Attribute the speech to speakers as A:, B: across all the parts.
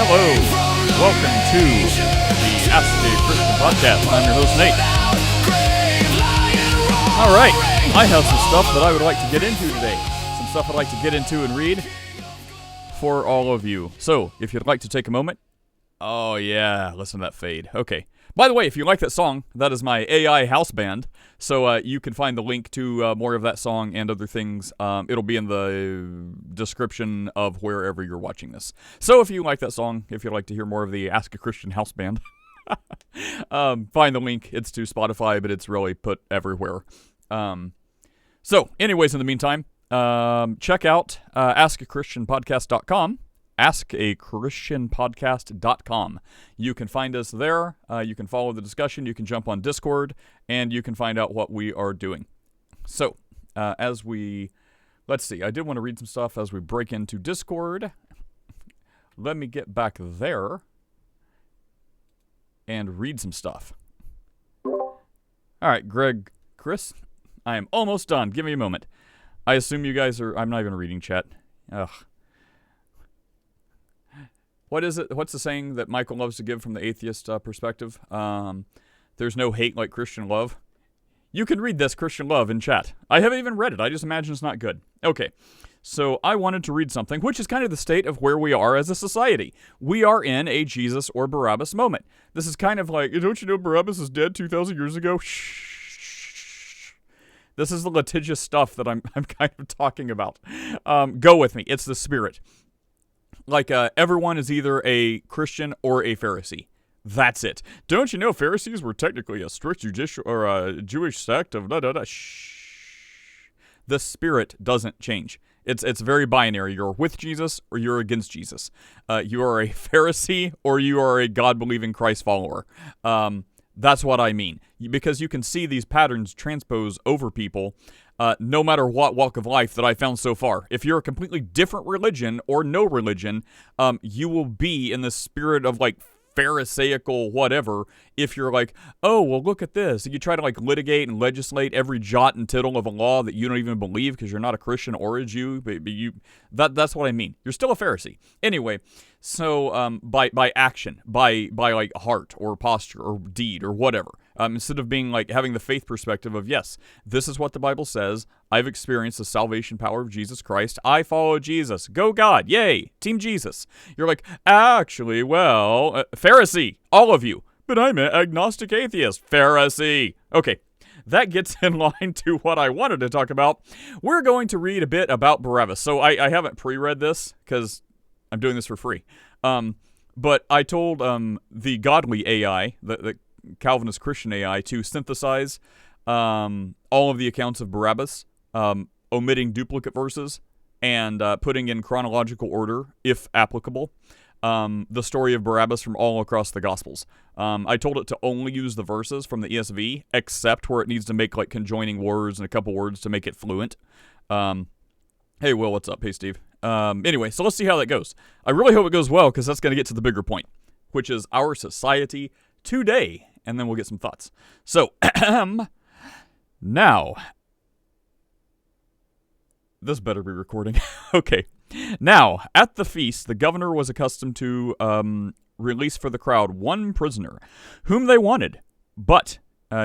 A: Hello, welcome to the Ask a Christian podcast. I'm your host, Nate. Alright, I have some stuff that I would like to get into today. Some stuff I'd like to get into and read for all of you. So, if you'd like to take a moment. Oh yeah, listen to that fade. Okay. By the way, if you like that song, that is my AI house band. So you can find the link to more of that song and other things. It'll be in the description of wherever you're watching this. So if you like that song, if you'd like to hear more of the Ask a Christian house band, find the link. It's to Spotify, but it's really put everywhere. So anyways, in the meantime, check out askachristianpodcast.com. askachristianpodcast.com. You can find us there. You can follow the discussion. You can jump on Discord, and you can find out what we are doing. So, let's see. I did want to read some stuff as we break into Discord. Let me get back there and read some stuff. All right, Greg, Chris, I am almost done. Give me a moment. I assume you guys are... I'm not even reading chat. Ugh. What is it? What's the saying that Michael loves to give from the atheist perspective? There's no hate like Christian love. You can read this Christian love in chat. I haven't even read it. I just imagine it's not good. Okay. So I wanted to read something, which is kind of the state of where we are as a society. We are in a Jesus or Barabbas moment. This is kind of like, don't you know Barabbas is dead 2,000 years ago? Shh. This is the litigious stuff that I'm kind of talking about. Go with me. It's the spirit. Like, everyone is either a Christian or a Pharisee. That's it. Don't you know Pharisees were technically a strict judicial or a Jewish sect of da-da-da? Shh. The spirit doesn't change. It's very binary. You're with Jesus or you're against Jesus. You are a Pharisee or you are a God-believing Christ follower. That's what I mean. Because you can see these patterns transpose over people no matter what walk of life that I found so far. If you're a completely different religion or no religion, you will be in the spirit of like Pharisaical whatever if you're like, oh, well, look at this. You try to like litigate and legislate every jot and tittle of a law that you don't even believe because you're not a Christian or a Jew. But that's what I mean. You're still a Pharisee. Anyway, so by action, by like heart or posture or deed or whatever, instead of being like having the faith perspective of, yes, this is what the Bible says. I've experienced the salvation power of Jesus Christ. I follow Jesus. Go God. Yay. Team Jesus. You're like, actually, well, Pharisee, all of you. But I'm an agnostic atheist. Pharisee. Okay. That gets in line to what I wanted to talk about. We're going to read a bit about Barabbas. So I haven't pre-read this because I'm doing this for free. But I told the godly AI, the Calvinist Christian AI, to synthesize all of the accounts of Barabbas, omitting duplicate verses, and putting in chronological order, if applicable, the story of Barabbas from all across the Gospels. I told it to only use the verses from the ESV, except where it needs to make like conjoining words and a couple words to make it fluent. Hey, Will, what's up? Hey, Steve. Anyway, so let's see how that goes. I really hope it goes well, because that's going to get to the bigger point, which is our society today, and then we'll get some thoughts. So, now, this better be recording. Okay. Now, at the feast, the governor was accustomed to release for the crowd one prisoner, whom they wanted, but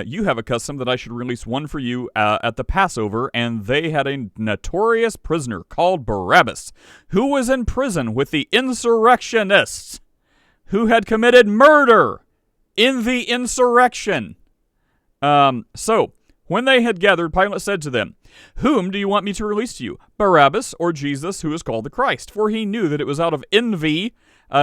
A: you have a custom that I should release one for you at the Passover, and they had a notorious prisoner called Barabbas, who was in prison with the insurrectionists, who had committed murder in the insurrection. So, when they had gathered, Pilate said to them, whom do you want me to release to you, Barabbas or Jesus, who is called the Christ? For he knew that it was out of envy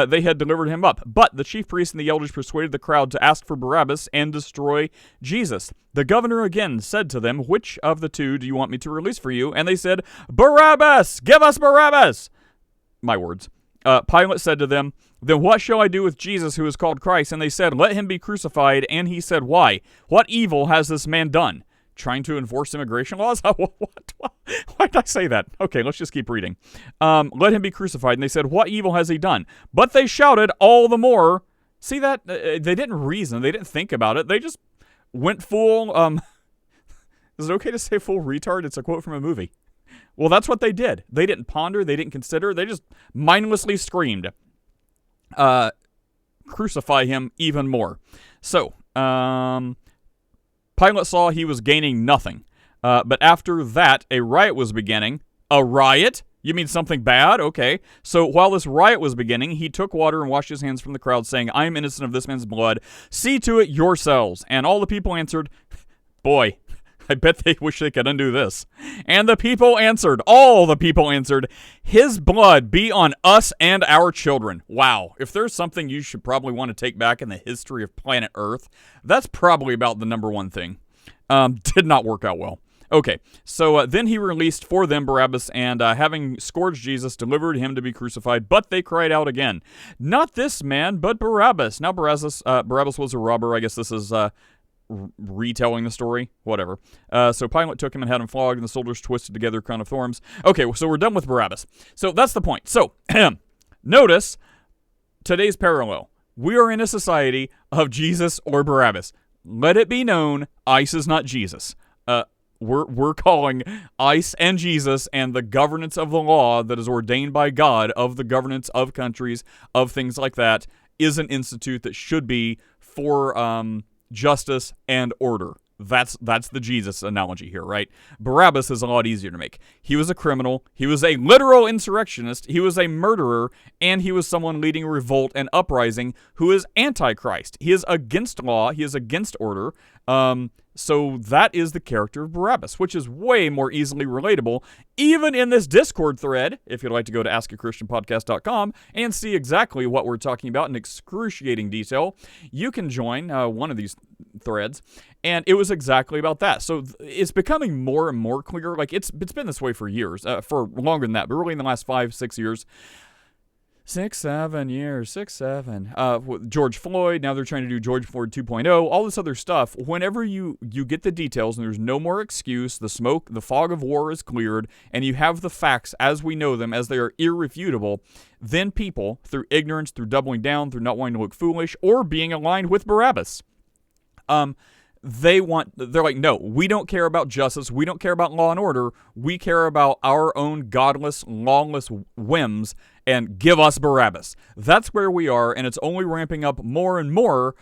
A: they had delivered him up. But the chief priests and the elders persuaded the crowd to ask for Barabbas and destroy Jesus. The governor again said to them, which of the two do you want me to release for you? And they said, Barabbas! Give us Barabbas! My words. Pilate said to them, then what shall I do with Jesus, who is called Christ? And they said, let him be crucified. And he said, why? What evil has this man done? Trying to enforce immigration laws? What? Why did I say that? Okay, let's just keep reading. Let him be crucified. And they said, what evil has he done? But they shouted all the more. See that? They didn't reason. They didn't think about it. They just went full, is it okay to say full retard? It's a quote from a movie. Well, that's what they did. They didn't ponder. They didn't consider. They just mindlessly screamed. crucify him even more. So, Pilate saw he was gaining nothing. But after that, a riot was beginning. A riot? You mean something bad? Okay. So while this riot was beginning, he took water and washed his hands from the crowd, saying, I am innocent of this man's blood. See to it yourselves. And all the people answered, boy, I bet they wish they could undo this. And the people answered, all the people answered, his blood be on us and our children. Wow. If there's something you should probably want to take back in the history of planet Earth, that's probably about the number one thing. Did not work out well. Okay, so then he released for them Barabbas, and having scourged Jesus, delivered him to be crucified. But they cried out again, not this man, but Barabbas. Now Barabbas was a robber. I guess this is retelling the story. Whatever. So Pilate took him and had him flogged, and the soldiers twisted together a crown of thorns. Okay, so we're done with Barabbas. So that's the point. So, notice today's parallel. We are in a society of Jesus or Barabbas. Let it be known, ICE is not Jesus. We're calling ICE and Jesus and the governance of the law that is ordained by God of the governance of countries, of things like that, is an institute that should be for justice and order. That's the Jesus analogy here, right? Barabbas is a lot easier to make. He was a criminal. He was a literal insurrectionist. He was a murderer, and he was someone leading a revolt and uprising who is antichrist. He is against law. He is against order. So that is the character of Barabbas, which is way more easily relatable, even in this Discord thread, if you'd like to go to askachristianpodcast.com and see exactly what we're talking about in excruciating detail. You can join one of these threads, and it was exactly about that. So it's becoming more and more clear. Like, it's been this way for years, for longer than that, but really in the last 5-6 years. 6-7 years, 6-7. George Floyd, now they're trying to do George Floyd 2.0, all this other stuff. Whenever you get the details and there's no more excuse, the smoke, the fog of war is cleared, and you have the facts as we know them, as they are irrefutable, then people, through ignorance, through doubling down, through not wanting to look foolish, or being aligned with Barabbas, they're like, no, we don't care about justice. We don't care about law and order. We care about our own godless, lawless whims, and give us Barabbas. That's where we are, and it's only ramping up more and more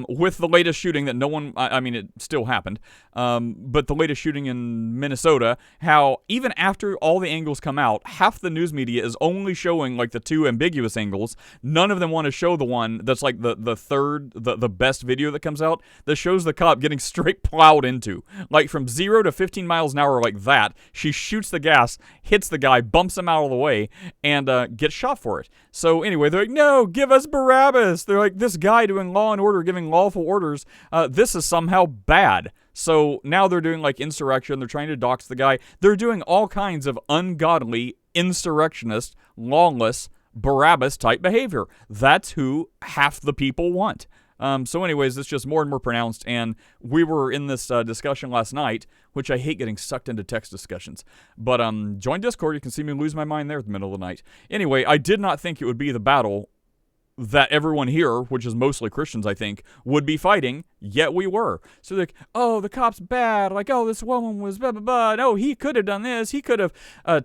A: with the latest shooting that no one, I mean, it still happened, but the latest shooting in Minnesota, how even after all the angles come out, half the news media is only showing like the two ambiguous angles. None of them want to show the one that's like the third, the best video that comes out, that shows the cop getting straight plowed into. Like from 0 to 15 miles an hour like that, she shoots the gas, hits the guy, bumps him out of the way, and gets shot for it. So anyway, they're like, no, give us Barabbas. They're like, this guy doing law and order, giving lawful orders, this is somehow bad. So now they're doing like insurrection. They're trying to dox the guy. They're doing all kinds of ungodly, insurrectionist, lawless, Barabbas type behavior. That's who half the people want. So anyways, it's just more and more pronounced, and we were in this discussion last night, which I hate getting sucked into text discussions, but join Discord. You can see me lose my mind there at the middle of the night. Anyway, I did not think it would be the battle that everyone here, which is mostly Christians, I think, would be fighting, yet we were. So they're like, oh, the cop's bad, like, oh, this woman was blah, blah, blah, no, he could have done this, he could have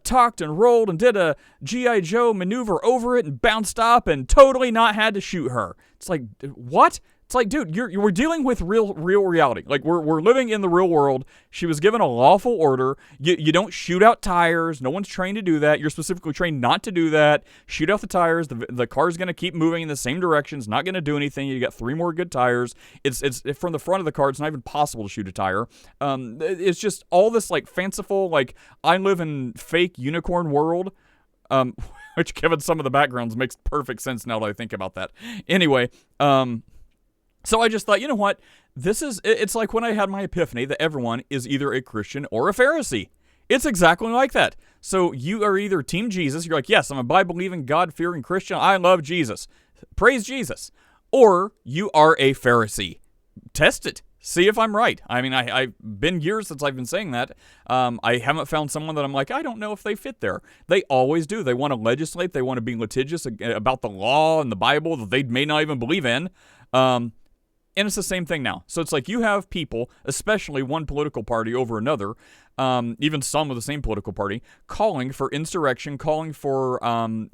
A: talked and rolled and did a G.I. Joe maneuver over it and bounced up and totally not had to shoot her. It's like, what? It's like, dude, we're dealing with real reality. Like, we're living in the real world. She was given a lawful order. You don't shoot out tires. No one's trained to do that. You're specifically trained not to do that. Shoot out the tires. The car's going to keep moving in the same direction. It's not going to do anything. You got 3 more good tires. It's from the front of the car. It's not even possible to shoot a tire. It's just all this, like, fanciful, like, I live in fake unicorn world, which, given some of the backgrounds, makes perfect sense now that I think about that. Anyway, so I just thought, you know what? It's like when I had my epiphany that everyone is either a Christian or a Pharisee. It's exactly like that. So you are either Team Jesus, you're like, yes, I'm a Bible-believing, God-fearing Christian, I love Jesus. Praise Jesus. Or you are a Pharisee. Test it. See if I'm right. I mean, I've been years since I've been saying that. I haven't found someone that I'm like, I don't know if they fit there. They always do. They want to legislate. They want to be litigious about the law and the Bible that they may not even believe in. And it's the same thing now. So it's like you have people, especially one political party over another, even some of the same political party, calling for insurrection, calling for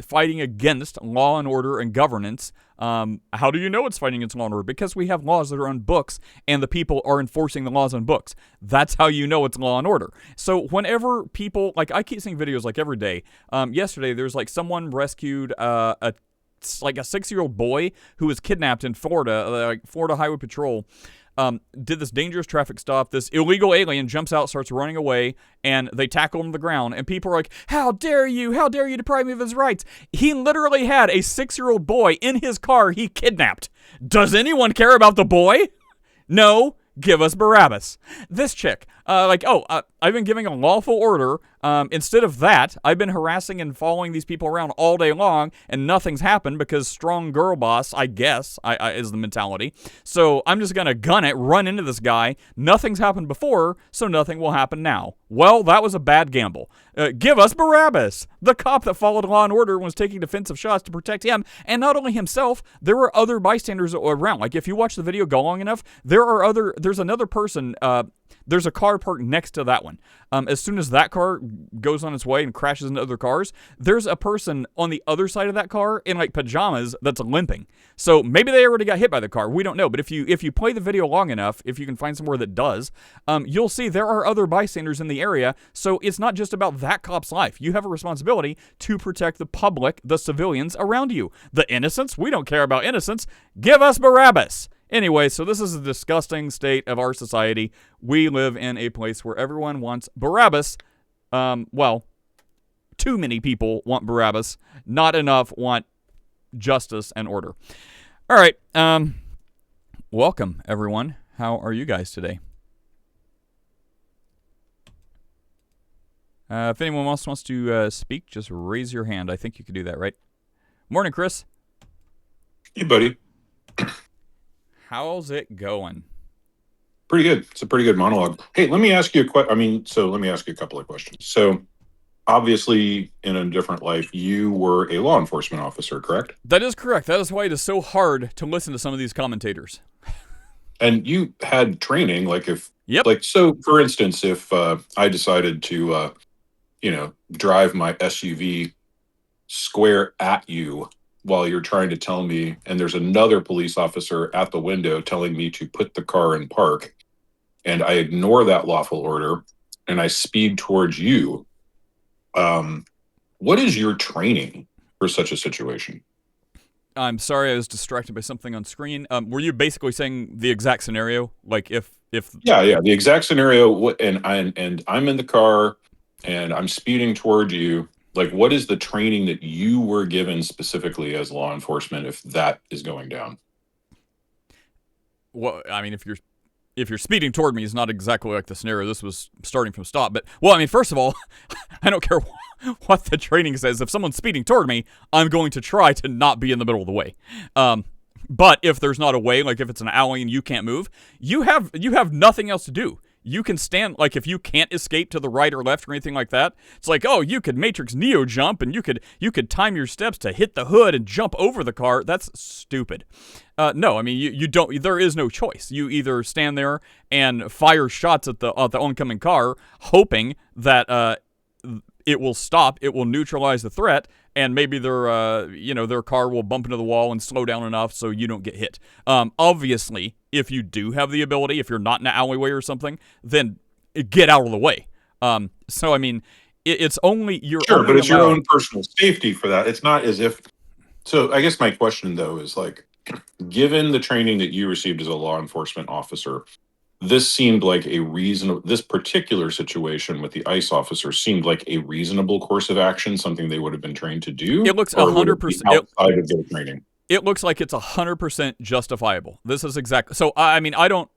A: fighting against law and order and governance. How do you know it's fighting against law and order? Because we have laws that are on books, and the people are enforcing the laws on books. That's how you know it's law and order. So whenever people, like I keep seeing videos like every day. Yesterday, there's like someone rescued a 6-year-old boy who was kidnapped in Florida. Like Florida Highway Patrol did this dangerous traffic stop. This illegal alien jumps out, starts running away, and they tackle him to the ground. And people are like, how dare you deprive me of his rights? He literally had a 6-year-old boy in his car he kidnapped. Does anyone care about the boy? No. Give us Barabbas. This chick, I've been giving a lawful order. Instead of that, I've been harassing and following these people around all day long, and nothing's happened because strong girl boss, I guess, is the mentality. So I'm just going to gun it, run into this guy. Nothing's happened before, so nothing will happen now. Well, that was a bad gamble. Give us Barabbas. The cop that followed law and order was taking defensive shots to protect him, and not only himself, there were other bystanders around. Like, if you watch the video go long enough, there's another person, there's a car parked next to that one. As soon as that car goes on its way and crashes into other cars, there's a person on the other side of that car in like pajamas that's limping. So maybe they already got hit by the car. We don't know. But if you play the video long enough, if you can find somewhere that does, you'll see there are other bystanders in the area. So it's not just about that cop's life. You have a responsibility to protect the public, the civilians around you. The innocents, we don't care about innocents. Give us Barabbas. Anyway, so this is a disgusting state of our society. We live in a place where everyone wants Barabbas. Too many people want Barabbas. Not enough want justice and order. All right. Welcome, everyone. How are you guys today? If anyone else wants to speak, just raise your hand. I think you could do that, right? Morning, Chris.
B: Hey, buddy.
A: How's it going?
B: Pretty good. It's a pretty good monologue. Hey, let me ask you let me ask you a couple of questions. So, obviously, in a different life, you were a law enforcement officer, correct?
A: That is correct. That is why it is so hard to listen to some of these commentators.
B: And you had training,
A: Yep.
B: So for instance, if I decided to, drive my SUV square at you while you're trying to tell me, and there's another police officer at the window telling me to put the car in park, and I ignore that lawful order and I speed towards you, what is your training for such a situation?
A: I'm sorry, I was distracted by something on screen. Were you basically saying the exact scenario? Like if
B: Yeah, the exact scenario, and I'm in the car and I'm speeding towards you. Like, what is the training that you were given specifically as law enforcement if that is going down?
A: Well, I mean, if you're speeding toward me, is not exactly like the scenario. This was starting from stop. But, well, I mean, first of all, I don't care what the training says. If someone's speeding toward me, I'm going to try to not be in the middle of the way. But if there's not a way, like if it's an alley and you can't move, you have nothing else to do. You can stand, like if you can't escape to the right or left or anything like that, it's like, oh, you could Matrix Neo jump and you could time your steps to hit the hood and jump over the car. That's stupid. No, I mean, you don't, there is no choice. You either stand there and fire shots at the oncoming car, hoping that it will stop, it will neutralize the threat, and maybe their car will bump into the wall and slow down enough so you don't get hit. Obviously, if you do have the ability, if you're not in an alleyway or something, then get out of the way. So, I mean, it's only your
B: Sure,
A: only
B: but it's your
A: allowed-
B: own personal safety for that. It's not as if. So, I guess my question though is like, given the training that you received as a law enforcement officer, this seemed like this particular situation with the ICE officer seemed like a reasonable course of action, something they would have been trained to do.
A: It looks
B: or would it be
A: 100%.
B: outside of their training.
A: It looks like it's 100% justifiable. This is exactly. So, I mean, I don't.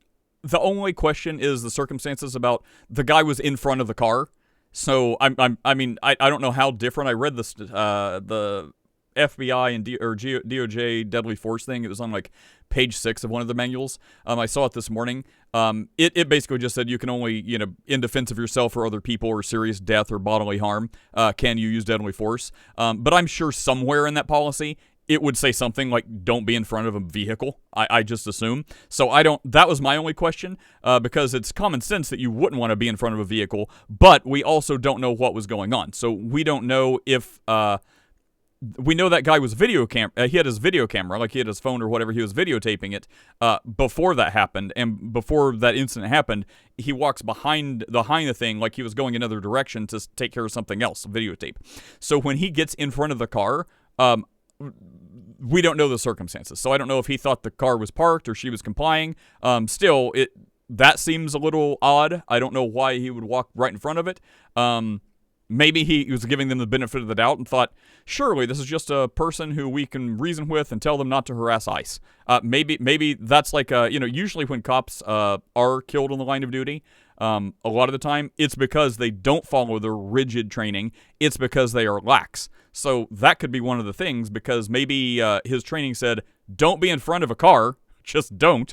A: The only question is the circumstances about the guy was in front of the car. So, I don't know how different. I read this, the FBI and DOJ deadly force thing. It was on like page 6 of one of the manuals. I saw it this morning. It basically just said you can only, in defense of yourself or other people or serious death or bodily harm, can you use deadly force. But I'm sure somewhere in that policy, it would say something like "Don't be in front of a vehicle." I just assume. So I don't. That was my only question, because it's common sense that you wouldn't want to be in front of a vehicle, but we also don't know what was going on. So we don't know if. We know that guy was he had his video camera, like he had his phone or whatever. He was videotaping it before that happened, and before that incident happened, he walks behind the thing like he was going another direction to take care of something else, videotape. So when he gets in front of the car, we don't know the circumstances. So I don't know if he thought the car was parked or she was complying. Still, that seems a little odd. I don't know why he would walk right in front of it. Maybe he was giving them the benefit of the doubt and thought, surely this is just a person who we can reason with and tell them not to harass ICE. Maybe that's like, usually when cops are killed on the line of duty, a lot of the time it's because they don't follow their rigid training. It's because they are lax. So that could be one of the things, because maybe his training said, don't be in front of a car, just don't.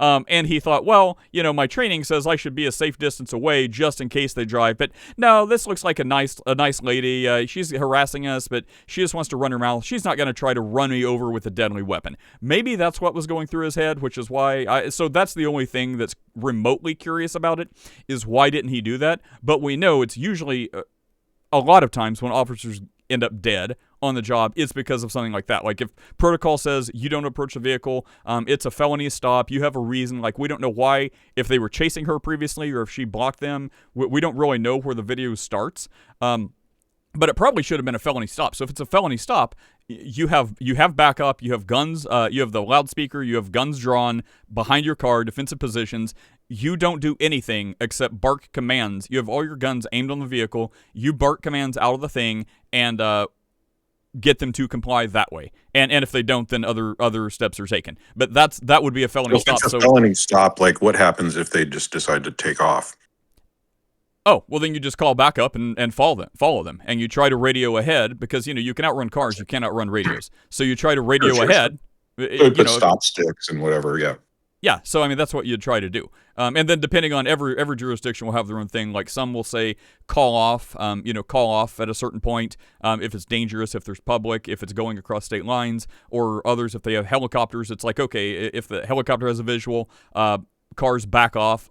A: And he thought, well, my training says I should be a safe distance away just in case they drive. But no, this looks like a nice lady. She's harassing us, but she just wants to run her mouth. She's not going to try to run me over with a deadly weapon. Maybe that's what was going through his head, which is why. So that's the only thing that's remotely curious about it, is why didn't he do that? But we know it's usually a lot of times when officers end up dead on the job, it's because of something like that. Like if protocol says you don't approach a vehicle, it's a felony stop, you have a reason, like we don't know why, if they were chasing her previously or if she blocked them, we don't really know where the video starts, but it probably should have been a felony stop. So if it's a felony stop, you have backup, you have guns, you have the loudspeaker, you have guns drawn behind your car, defensive positions. You don't do anything except bark commands. You have all your guns aimed on the vehicle. You bark commands out of the thing and get them to comply that way. And if they don't, then other steps are taken. But that would be a felony stop.
B: If it's a felony stop, like what happens if they just decide to take off?
A: Oh, well, then you just call back up and follow them. And you try to radio ahead, because, you can outrun cars, you can't outrun radios. So you try to radio ahead.
B: Put stop sticks and whatever, yeah.
A: Yeah, so that's what you'd try to do. And then depending on every jurisdiction will have their own thing. Like some will say call off at a certain point if it's dangerous, if there's public, if it's going across state lines, or others if they have helicopters. It's like, okay, if the helicopter has a visual, cars back off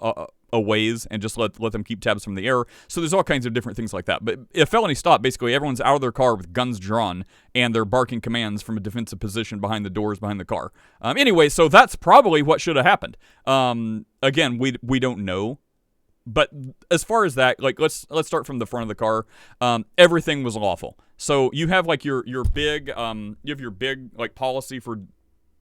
A: a ways and just let them keep tabs from the air. So there's all kinds of different things like that. But a felony stop, basically everyone's out of their car with guns drawn and they're barking commands from a defensive position behind the doors behind the car. Anyway, so that's probably what should have happened. Again, we don't know. But as far as that, like let's start from the front of the car. Everything was lawful. So you have like your big like policy for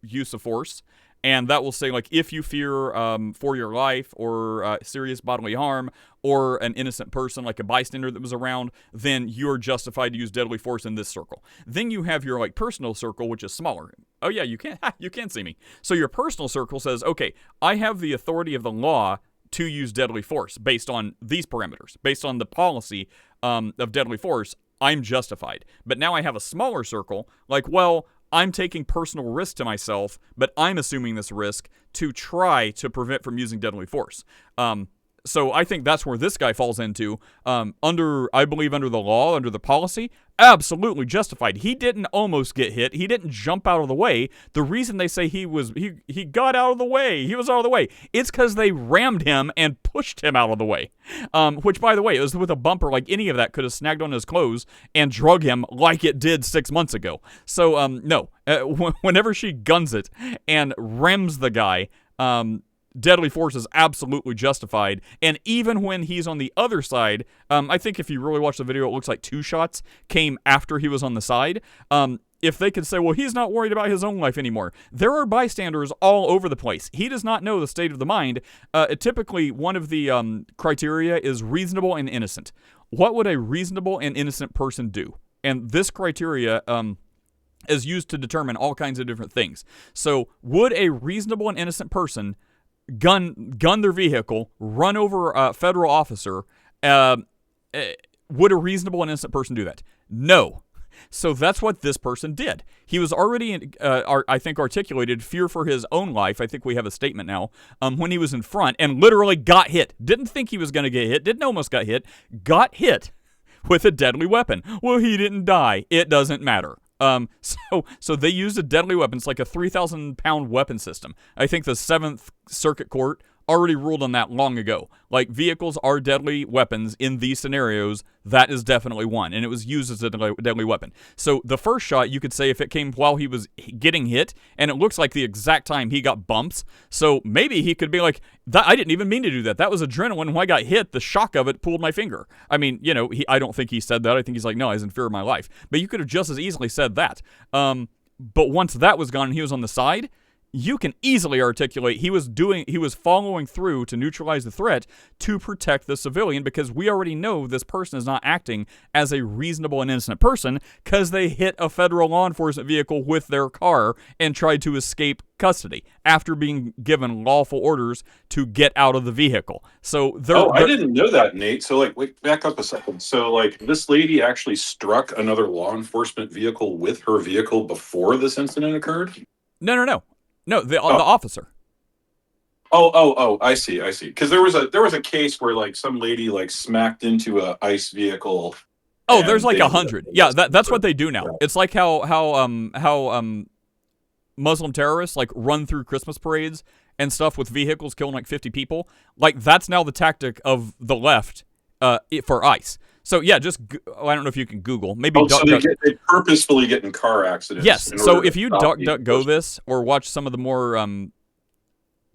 A: use of force. And that will say, like, if you fear for your life or serious bodily harm or an innocent person, like a bystander that was around, then you're justified to use deadly force in this circle. Then you have your, like, personal circle, which is smaller. Oh, yeah, you can't see me. So your personal circle says, okay, I have the authority of the law to use deadly force based on these parameters, based on the policy of deadly force. I'm justified. But now I have a smaller circle, like, well, I'm taking personal risk to myself, but I'm assuming this risk to try to prevent from using deadly force. So I think that's where this guy falls into. I believe under the law, under the policy, absolutely justified. He didn't almost get hit. He didn't jump out of the way. The reason they say he got out of the way, he was out of the way, it's because they rammed him and pushed him out of the way. Which, by the way, it was with a bumper. Like any of that could have snagged on his clothes and drug him like it did 6 months ago. So no, whenever she guns it and rams the guy, deadly force is absolutely justified. And even when he's on the other side, I think if you really watch the video, it looks like 2 shots came after he was on the side. If they could say, well, he's not worried about his own life anymore. There are bystanders all over the place. He does not know the state of the mind. Typically, one of the criteria is reasonable and innocent. What would a reasonable and innocent person do? And this criteria is used to determine all kinds of different things. So would a reasonable and innocent person gun their vehicle, run over a federal officer? Would a reasonable and innocent person do that? No. So that's what this person did. He was already, I think, articulated fear for his own life. I think we have a statement now. When he was in front and literally got hit. Didn't think he was going to get hit. Didn't almost got hit. Got hit with a deadly weapon. Well, he didn't die. It doesn't matter. So they used a deadly weapon. It's like a 3,000-pound weapon system. I think the Seventh Circuit Court already ruled on that long ago. Like, vehicles are deadly weapons in these scenarios. That is definitely one, and it was used as a deadly weapon. So the first shot, you could say if it came while he was getting hit, and it looks like the exact time he got bumps, so maybe he could be like, I didn't even mean to do that. That was adrenaline. When I got hit, the shock of it pulled my finger. I mean, I don't think he said that. I think he's like, no, I was in fear of my life. But you could have just as easily said that. But once that was gone and he was on the side, you can easily articulate he was following through to neutralize the threat to protect the civilian, because we already know this person is not acting as a reasonable and innocent person because they hit a federal law enforcement vehicle with their car and tried to escape custody after being given lawful orders to get out of the vehicle. So
B: I didn't know that, Nate. So wait, back up a second. So this lady actually struck another law enforcement vehicle with her vehicle before this incident occurred?
A: No, the officer.
B: Oh, I see. Because there was a case where some lady smacked into a ICE vehicle.
A: Oh, there's 100. Yeah, that's what they do now. Yeah. It's like how Muslim terrorists run through Christmas parades and stuff with vehicles killing 50 people. That's now the tactic of the left for ICE. So yeah, I don't know if you can Google. Maybe
B: they purposefully get in car accidents.
A: Yes. So if you DuckDuckGo this or watch some of the more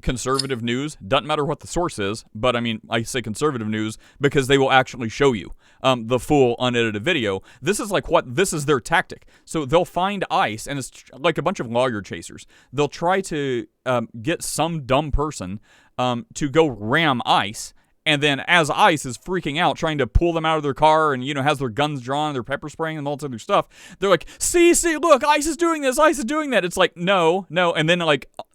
A: conservative news, doesn't matter what the source is, but I say conservative news because they will actually show you the full unedited video. This is their tactic. So they'll find ICE, and it's like a bunch of lawyer chasers. They'll try to get some dumb person to go ram ICE. And then as ICE is freaking out, trying to pull them out of their car and, has their guns drawn, their pepper spraying and all this other stuff, they're like, see, look, ICE is doing this, ICE is doing that. It's like, no. And then,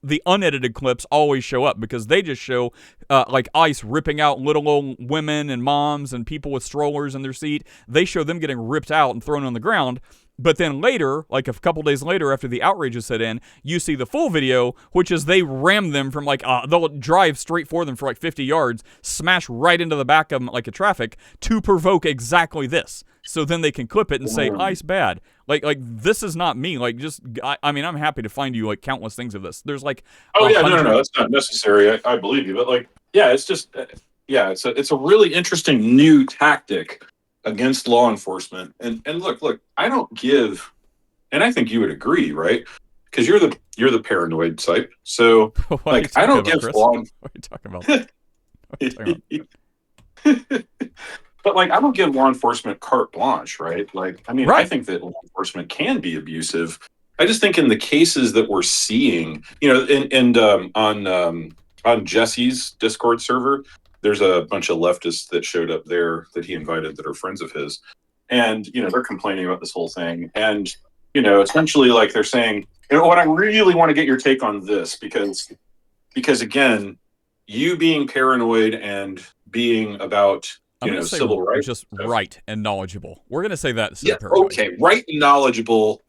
A: the unedited clips always show up because they just show, ICE ripping out little old women and moms and people with strollers in their seat. They show them getting ripped out and thrown on the ground. But then later, a couple days later, after the outrages set in, you see the full video, which is they ram them from they'll drive straight for them for 50 yards, smash right into the back of them a traffic to provoke exactly this. So then they can clip it and say, ICE bad. This is not me. I'm happy to find you countless things of this. There's
B: no, that's not necessary. I believe you, but it's just it's a really interesting new tactic against law enforcement. And look, I don't give, and I think you would agree, right? Because you're the paranoid type. So I don't give law.
A: What are you talking about? What are you talking
B: about? But I don't give law enforcement carte blanche, right?
A: Right.
B: I think that law enforcement can be abusive. I just think in the cases that we're seeing, on Jesse's Discord server, there's a bunch of leftists that showed up there that he invited that are friends of his. And, they're complaining about this whole thing. And, essentially they're saying, what I really want to get your take on this, because again, you being paranoid and being about, civil rights.
A: Just right and knowledgeable. We're going to say that.
B: Yeah, okay. Right and knowledgeable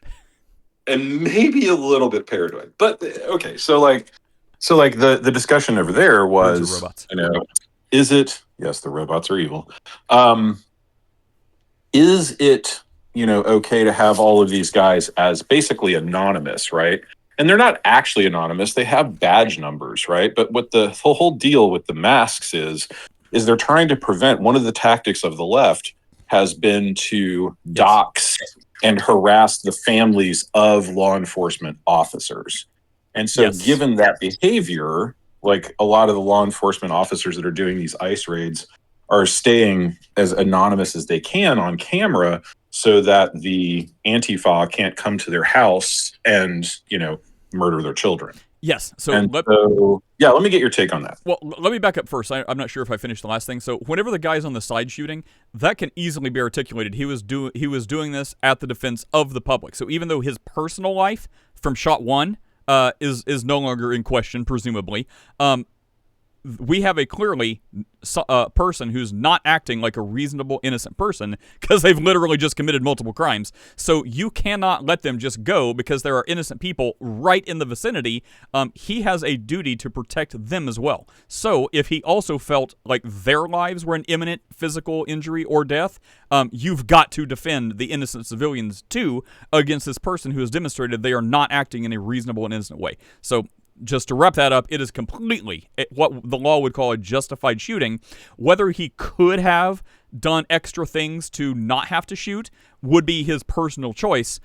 B: and maybe a little bit paranoid. But, okay. So the discussion over there was, is it, yes, the robots are evil. Is it, okay to have all of these guys as basically anonymous, right? And they're not actually anonymous. They have badge numbers, right? But what the whole deal with the masks is they're trying to prevent, one of the tactics of the left has been to dox and harass the families of law enforcement officers. And so given that behavior, a lot of the law enforcement officers that are doing these ICE raids are staying as anonymous as they can on camera so that the Antifa can't come to their house and, murder their children.
A: Yes.
B: Let me get your take on that.
A: Well, let me back up first. I'm not sure if I finished the last thing. So whenever the guy's on the side shooting, that can easily be articulated. He was doing this at the defense of the public. So even though his personal life from shot one is no longer in question, presumably, we have a clearly person who's not acting like a reasonable, innocent person because they've literally just committed multiple crimes. So you cannot let them just go because there are innocent people right in the vicinity. He has a duty to protect them as well. So if he also felt like their lives were in imminent physical injury or death, you've got to defend the innocent civilians too against this person who has demonstrated they are not acting in a reasonable and innocent way. So just to wrap that up, it is completely what the law would call a justified shooting. Whether he could have done extra things to not have to shoot would be his personal choice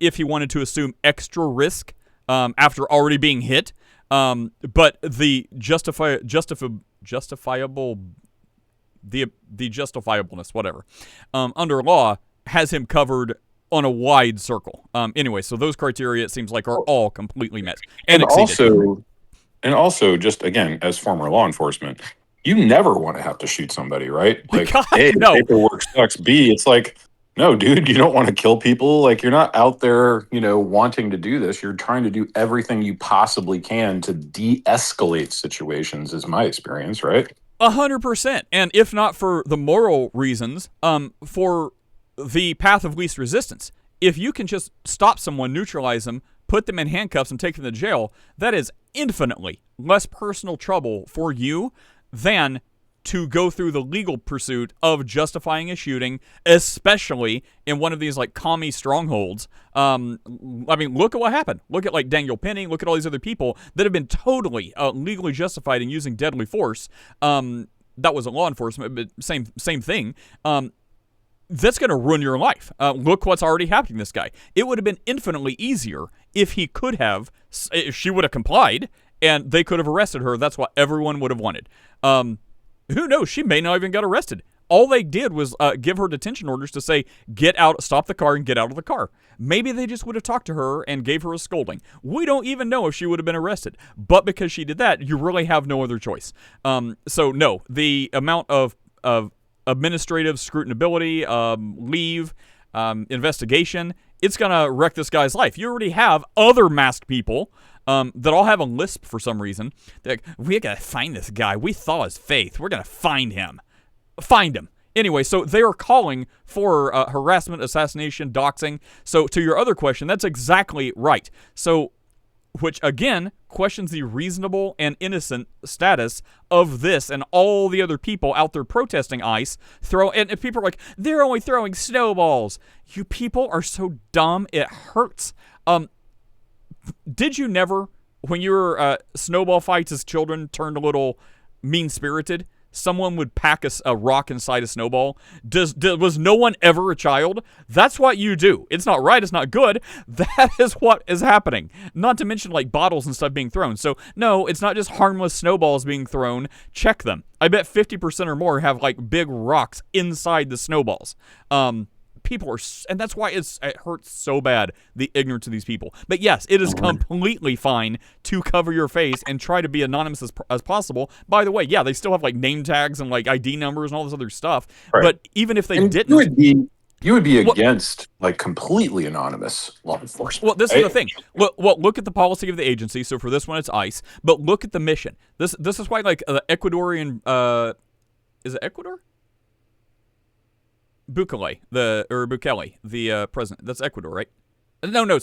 A: if he wanted to assume extra risk after already being hit. But the justifiableness, whatever, under law has him covered on a wide circle. Anyway, so those criteria, it seems like, are all completely met and exceeded.
B: Also, just again, as former law enforcement, you never want to have to shoot somebody, right? Like,
A: God,
B: A,
A: no.
B: the paperwork sucks. B, it's like, no, dude, you don't want to kill people. Like, you're not out there, wanting to do this. You're trying to do everything you possibly can to de-escalate situations, is my experience, right?
A: 100%. And if not for the moral reasons, for the path of least resistance. If you can just stop someone, neutralize them, put them in handcuffs, and take them to jail, that is infinitely less personal trouble for you than to go through the legal pursuit of justifying a shooting, especially in one of these like commie strongholds. I mean, look at what happened. Look at like Daniel Penny. Look at all these other people that have been totally legally justified in using deadly force. That wasn't law enforcement, but same thing. That's going to ruin your life. Look what's already happening to this guy. It would have been infinitely easier if he could have, if she would have complied, and they could have arrested her. That's what everyone would have wanted. Who knows? She may not even got arrested. All they did was give her detention orders to say, get out, stop the car, and get out of the car. Maybe they just would have talked to her and gave her a scolding. We don't even know if she would have been arrested. But because she did that, you really have no other choice. So, no, the amount of administrative scrutinability, leave, investigation, it's going to wreck this guy's life. You already have other masked people that all have a lisp for some reason. They're like, we got to find this guy. We thaw his faith. We're going to find him. Find him. Anyway, so they are calling for harassment, assassination, doxing. So to your other question, that's exactly right. So, which again questions the reasonable and innocent status of this and all the other people out there protesting ICE. And if people are like, they're only throwing snowballs. You people are so dumb, it hurts. Did you never, when you were snowball fights as children, turned a little mean-spirited? Someone would pack a rock inside a snowball. Was no one ever a child? That's what you do. It's not right. It's not good. That is what is happening. Not to mention like bottles and stuff being thrown. So no, it's not just harmless snowballs being thrown. Check them. I bet 50% or more have like big rocks inside the snowballs. People are, and that's why it hurts so bad, the ignorance of these people. But yes, it is completely fine to cover your face and try to be anonymous as possible. By the way, yeah, they still have like name tags and like ID numbers and all this other stuff. Right. But even if they didn't,
B: you would be against like completely anonymous law enforcement.
A: Well, this is the thing. Look at the policy of the agency. So for this one, it's ICE. But look at the mission. This is why like the Ecuadorian, is it Ecuador? Bukele, the president. That's Ecuador, right? No,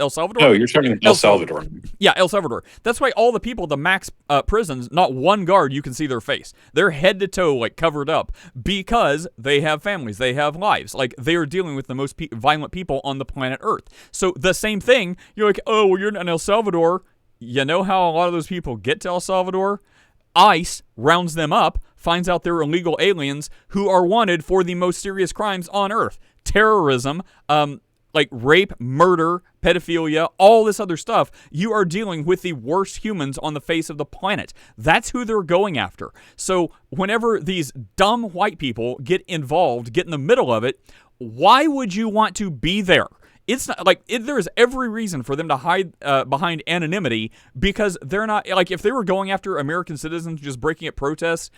A: El Salvador?
B: No, you're talking El Salvador.
A: Yeah, El Salvador. That's why all the people, the max prisons, not one guard you can see their face. They're head to toe, like, covered up because they have families. They have lives. Like, they are dealing with the most violent people on the planet Earth. So the same thing, you're like, oh, well, you're in El Salvador. You know how a lot of those people get to El Salvador? ICE rounds them up, finds out they're illegal aliens who are wanted for the most serious crimes on Earth. Terrorism, like rape, murder, pedophilia, all this other stuff. You are dealing with the worst humans on the face of the planet. That's who they're going after. So whenever these dumb white people get involved, get in the middle of it, why would you want to be there? It's not like there is every reason for them to hide behind anonymity because they're not like if they were going after American citizens just breaking up protests.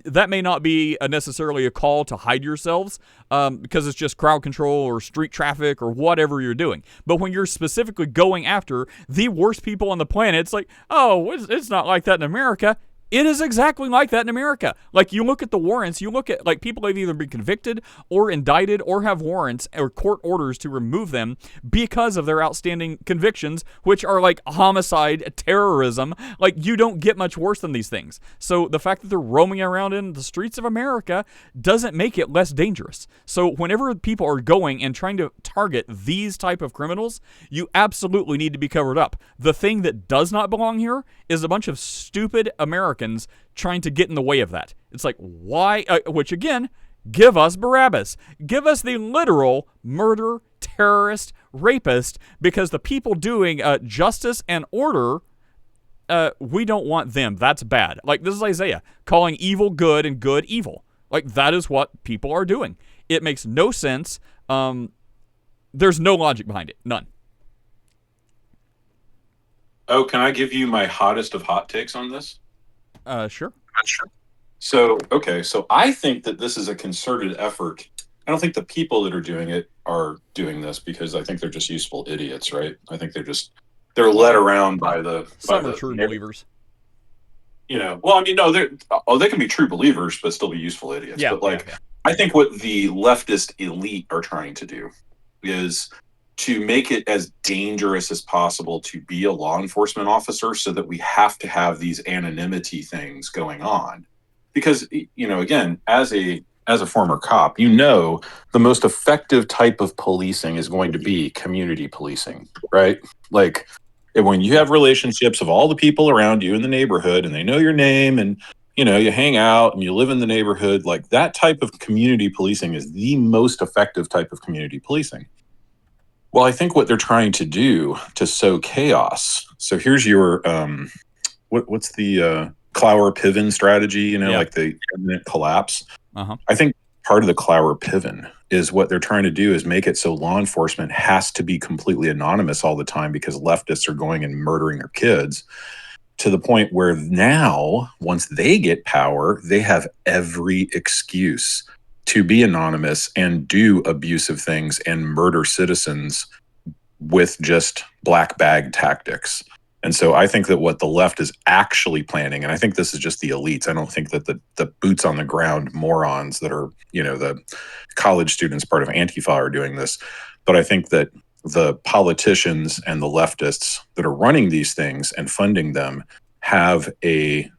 A: That may not be necessarily a call to hide yourselves because it's just crowd control or street traffic or whatever you're doing. But when you're specifically going after the worst people on the planet, it's like, oh, it's not like that in America. It is exactly like that in America. Like, you look at the warrants, you look at, like, people have either been convicted or indicted or have warrants or court orders to remove them because of their outstanding convictions, which are like homicide, terrorism. Like, you don't get much worse than these things. So the fact that they're roaming around in the streets of America doesn't make it less dangerous. So whenever people are going and trying to target these type of criminals, you absolutely need to be covered up. The thing that does not belong here is a bunch of stupid Americans trying to get in the way of that. It's like, why? Which, again, give us Barabbas. Give us the literal murder, terrorist, rapist, because the people doing justice and order, we don't want them. That's bad. Like, this is Isaiah calling evil good and good evil. Like, that is what people are doing. It makes no sense. There's no logic behind it. None.
B: Oh, can I give you my hottest of hot takes on this?
A: Sure.
B: Sure. So, okay, so I think that this is a concerted effort. I don't think the people that are doing it are doing this because I think they're just useful idiots, right? I think they're led around by the
A: Some are true believers.
B: You know, well, I mean, no, they can be true believers but still be useful idiots.
A: Yeah,
B: but like,
A: yeah.
B: I think what the leftist elite are trying to do is to make it as dangerous as possible to be a law enforcement officer so that we have to have these anonymity things going on. Because, you know, again, as a former cop, you know, the most effective type of policing is going to be community policing, right? Like, when you have relationships of all the people around you in the neighborhood and they know your name and, you know, you hang out and you live in the neighborhood, like that type of community policing is the most effective type of community policing. Well, I think what they're trying to do to sow chaos. So here's your what's the Clower-Piven strategy? You know, like the imminent collapse. I think part of the Clower-Piven is what they're trying to do is make it so law enforcement has to be completely anonymous all the time because leftists are going and murdering their kids, to the point where now, once they get power, they have every excuse to be anonymous and do abusive things and murder citizens with just black bag tactics. And so I think that what the left is actually planning, and I think this is just the elites, I don't think that the boots on the ground morons that are, you know, the college students part of Antifa are doing this, but I think that the politicians and the leftists that are running these things and funding them have a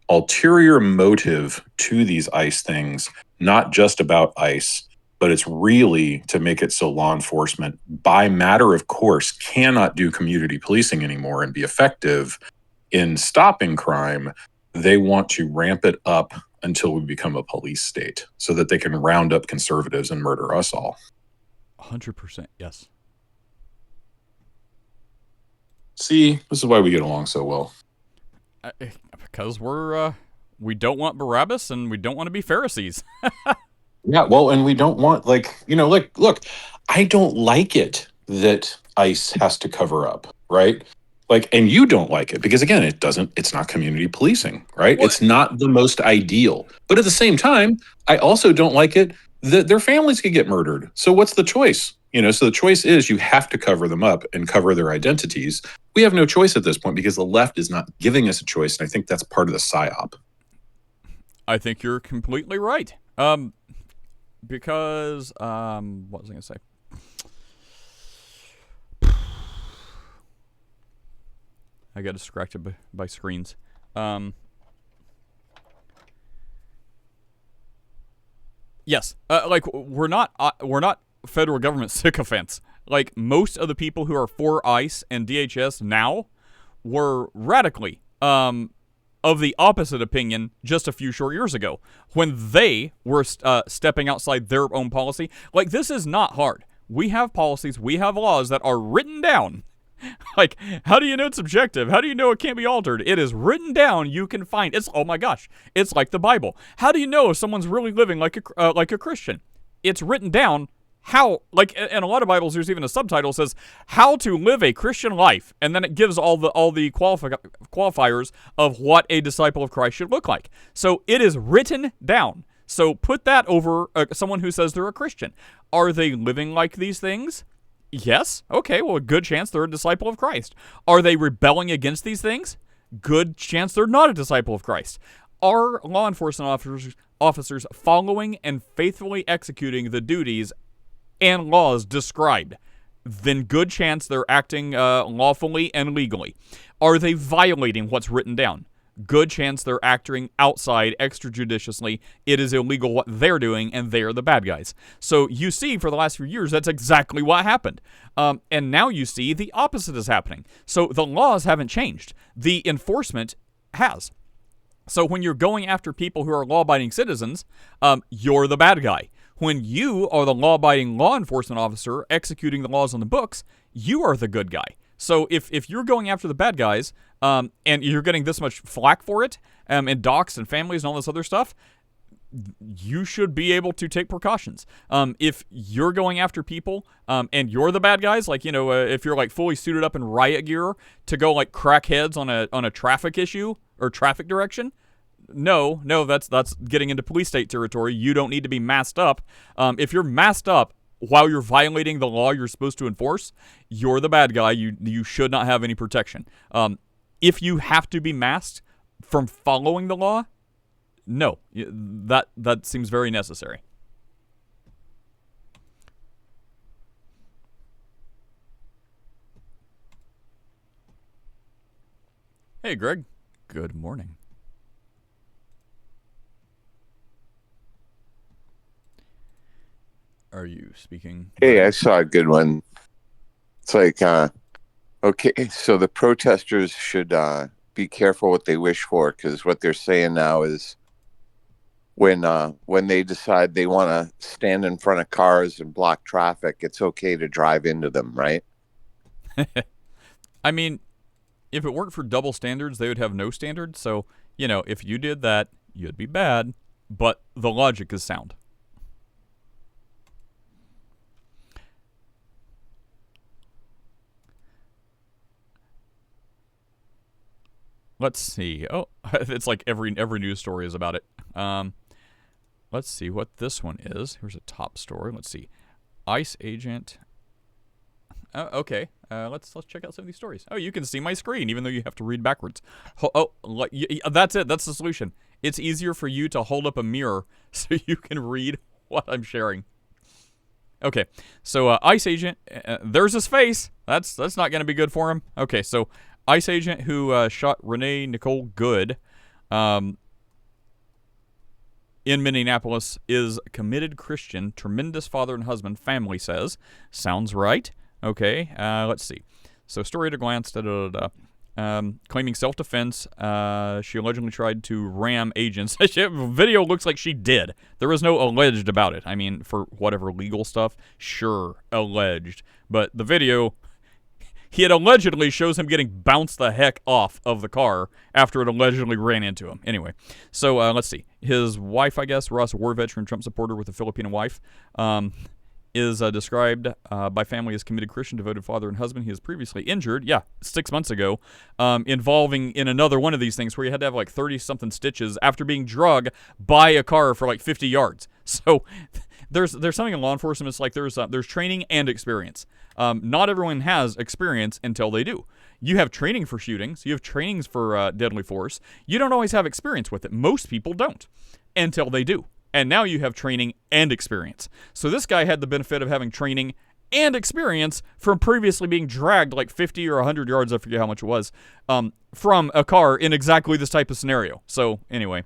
B: ulterior motive to these ICE things, not just about ICE, but it's really to make it so law enforcement, by matter of course, cannot do community policing anymore and be effective in stopping crime. They want to ramp it up until we become a police state so that they can round up conservatives and murder us all.
A: 100%, yes.
B: See, this is why we get along so well.
A: Because we don't want Barabbas and we don't want to be Pharisees.
B: Yeah, well, and we don't want, like, you know, like, look, I don't like it that ICE has to cover up, right? Like, and you don't like it because, again, it's not community policing, right?
A: Well,
B: it's not the most ideal. But at the same time, I also don't like it that their families could get murdered. So what's the choice? You know, so the choice is you have to cover them up and cover their identities. We have no choice at this point because the left is not giving us a choice. And I think that's part of the psyop.
A: I think you're completely right. Because, what was I going to say? I got distracted by screens. Yes, like we're not federal government sycophants. Like, most of the people who are for ICE and DHS now were radically of the opposite opinion just a few short years ago when they were stepping outside their own policy. Like, this is not hard. We have policies, we have laws that are written down. Like, how do you know it's objective? How do you know it can't be altered? It is written down. You can find it's. Oh my gosh, it's like the Bible. How do you know if someone's really living like a Christian? It's written down. How, like, in a lot of Bibles, there's even a subtitle that says how to live a Christian life, and then it gives all the qualifiers of what a disciple of Christ should look like. So it is written down. So put that over someone who says they're a Christian. Are they living like these things? Yes. Okay, well, a good chance they're a disciple of Christ. Are they rebelling against these things? Good chance they're not a disciple of Christ. Are law enforcement officers following and faithfully executing the duties and laws described? Then good chance they're acting lawfully and legally. Are they violating what's written down? Good chance they're acting outside extrajudiciously. It is illegal what they're doing, and they're the bad guys. So you see, for the last few years, that's exactly what happened. And now you see the opposite is happening. So the laws haven't changed. The enforcement has. So when you're going after people who are law-abiding citizens, you're the bad guy. When you are the law-abiding law enforcement officer executing the laws on the books, you are the good guy. So if you're going after the bad guys, and you're getting this much flack for it, and docs and families and all this other stuff, you should be able to take precautions. If you're going after people, and you're the bad guys, like, if you're like fully suited up in riot gear to go like crack heads on a traffic issue or traffic direction, no, that's getting into police state territory. You don't need to be masked up. If you're masked up while you're violating the law you're supposed to enforce, you're the bad guy. You should not have any protection. If you have to be masked from following the law, no, that seems very necessary. Hey, Greg. Good morning. Are you speaking?
C: Hey, I saw a good one. It's like, okay, so the protesters should be careful what they wish for, because what they're saying now is when they decide they want to stand in front of cars and block traffic, it's okay to drive into them, right?
A: I mean, if it weren't for double standards, they would have no standards. So, if you did that, you'd be bad, but the logic is sound. Let's see. Oh, it's like every news story is about it. Let's see what this one is. Here's a top story. Let's see. ICE agent. Okay. Let's check out some of these stories. Oh, you can see my screen, even though you have to read backwards. That's it. That's the solution. It's easier for you to hold up a mirror so you can read what I'm sharing. Okay. So ICE agent. There's his face. That's not going to be good for him. Okay. So ICE agent who shot Renee Nicole Good in Minneapolis is a committed Christian, tremendous father and husband, family says. Sounds right. Okay, let's see. So story at a glance, claiming self-defense. She allegedly tried to ram agents. Video looks like she did. There was no alleged about it. I mean, for whatever legal stuff, sure, alleged. But the video, he had allegedly shows him getting bounced the heck off of the car after it allegedly ran into him. Anyway, so let's see. His wife, I guess, Ross, a war veteran, Trump supporter with a Filipino wife, is described by family as committed Christian, devoted father and husband. He was previously injured, 6 months ago, involving in another one of these things where he had to have like 30-something stitches after being drugged by a car for like 50 yards. So there's something in law enforcement. It's like there's training and experience. Not everyone has experience until they do. You have training for shootings. You have trainings for deadly force. You don't always have experience with it. Most people don't until they do. And now you have training and experience. So this guy had the benefit of having training and experience from previously being dragged like 50 or 100 yards, I forget how much it was, from a car in exactly this type of scenario. So anyway,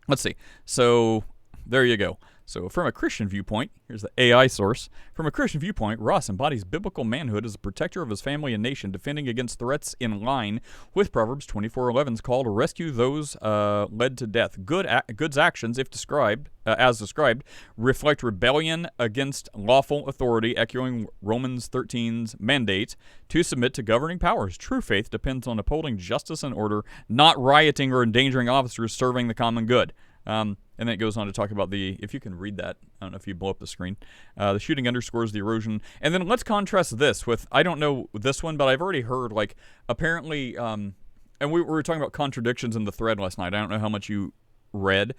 A: let's see. So there you go. So from a Christian viewpoint, here's the AI source. From a Christian viewpoint, Ross embodies biblical manhood as a protector of his family and nation, defending against threats in line with Proverbs 24:11's call to rescue those led to death. Good's actions, if described, as described, reflect rebellion against lawful authority, echoing Romans 13's mandate to submit to governing powers. True faith depends on upholding justice and order, not rioting or endangering officers serving the common good. And then it goes on to talk about if you can read that, I don't know if you blow up the screen, the shooting underscores the erosion. And then let's contrast this with, I don't know this one, but I've already heard, like, apparently, and we were talking about contradictions in the thread last night. I don't know how much you read,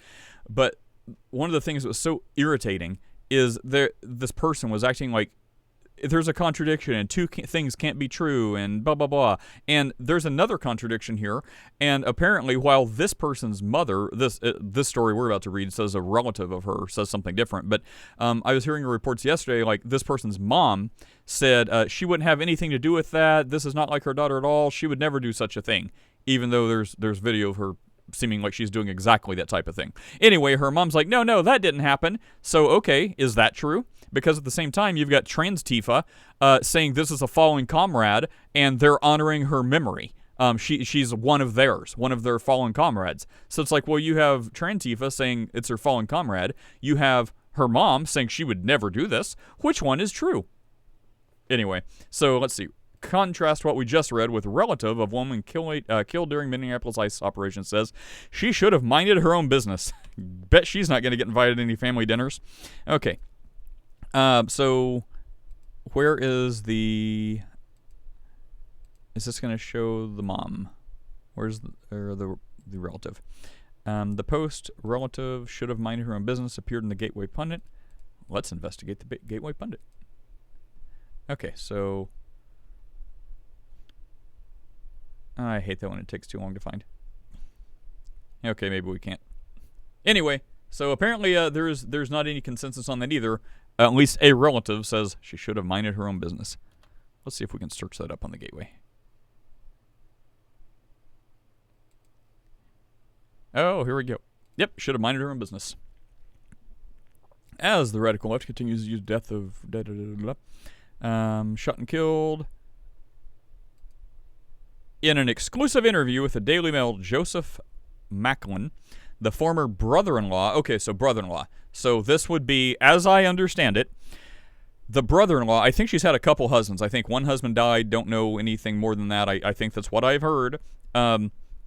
A: but one of the things that was so irritating is this person was acting like there's a contradiction and things can't be true and blah blah blah. And there's another contradiction here. And apparently, while this person's mother, this story we're about to read says a relative of her says something different. But I was hearing reports yesterday, like this person's mom said she wouldn't have anything to do with that. This is not like her daughter at all. She would never do such a thing, even though there's video of her seeming like she's doing exactly that type of thing. Anyway, her mom's like, no, that didn't happen. So, okay, is that true? Because at the same time, you've got Trans Tifa saying this is a fallen comrade, and they're honoring her memory. She's one of their fallen comrades. So it's like, well, you have Trans Tifa saying it's her fallen comrade. You have her mom saying she would never do this. Which one is true? Anyway, so let's see. Contrast what we just read with relative of woman killed during Minneapolis ICE operation says she should have minded her own business. Bet she's not going to get invited to any family dinners. Okay. So where is the... Is this going to show the mom? Where's the relative? The post relative should have minded her own business appeared in the Gateway Pundit. Let's investigate the Gateway Pundit. Okay, so... I hate that when it takes too long to find. Okay, maybe we can't. Anyway, so apparently there's not any consensus on that either. At least a relative says she should have minded her own business. Let's see if we can search that up on the Gateway. Oh, here we go. Yep, should have minded her own business. As the radical left continues to use death of... shot and killed... In an exclusive interview with the Daily Mail, Joseph Macklin, the former brother-in-law... Okay, so brother-in-law. So this would be, as I understand it, the brother-in-law... I think she's had a couple husbands. I think one husband died. Don't know anything more than that. I think that's what I've heard.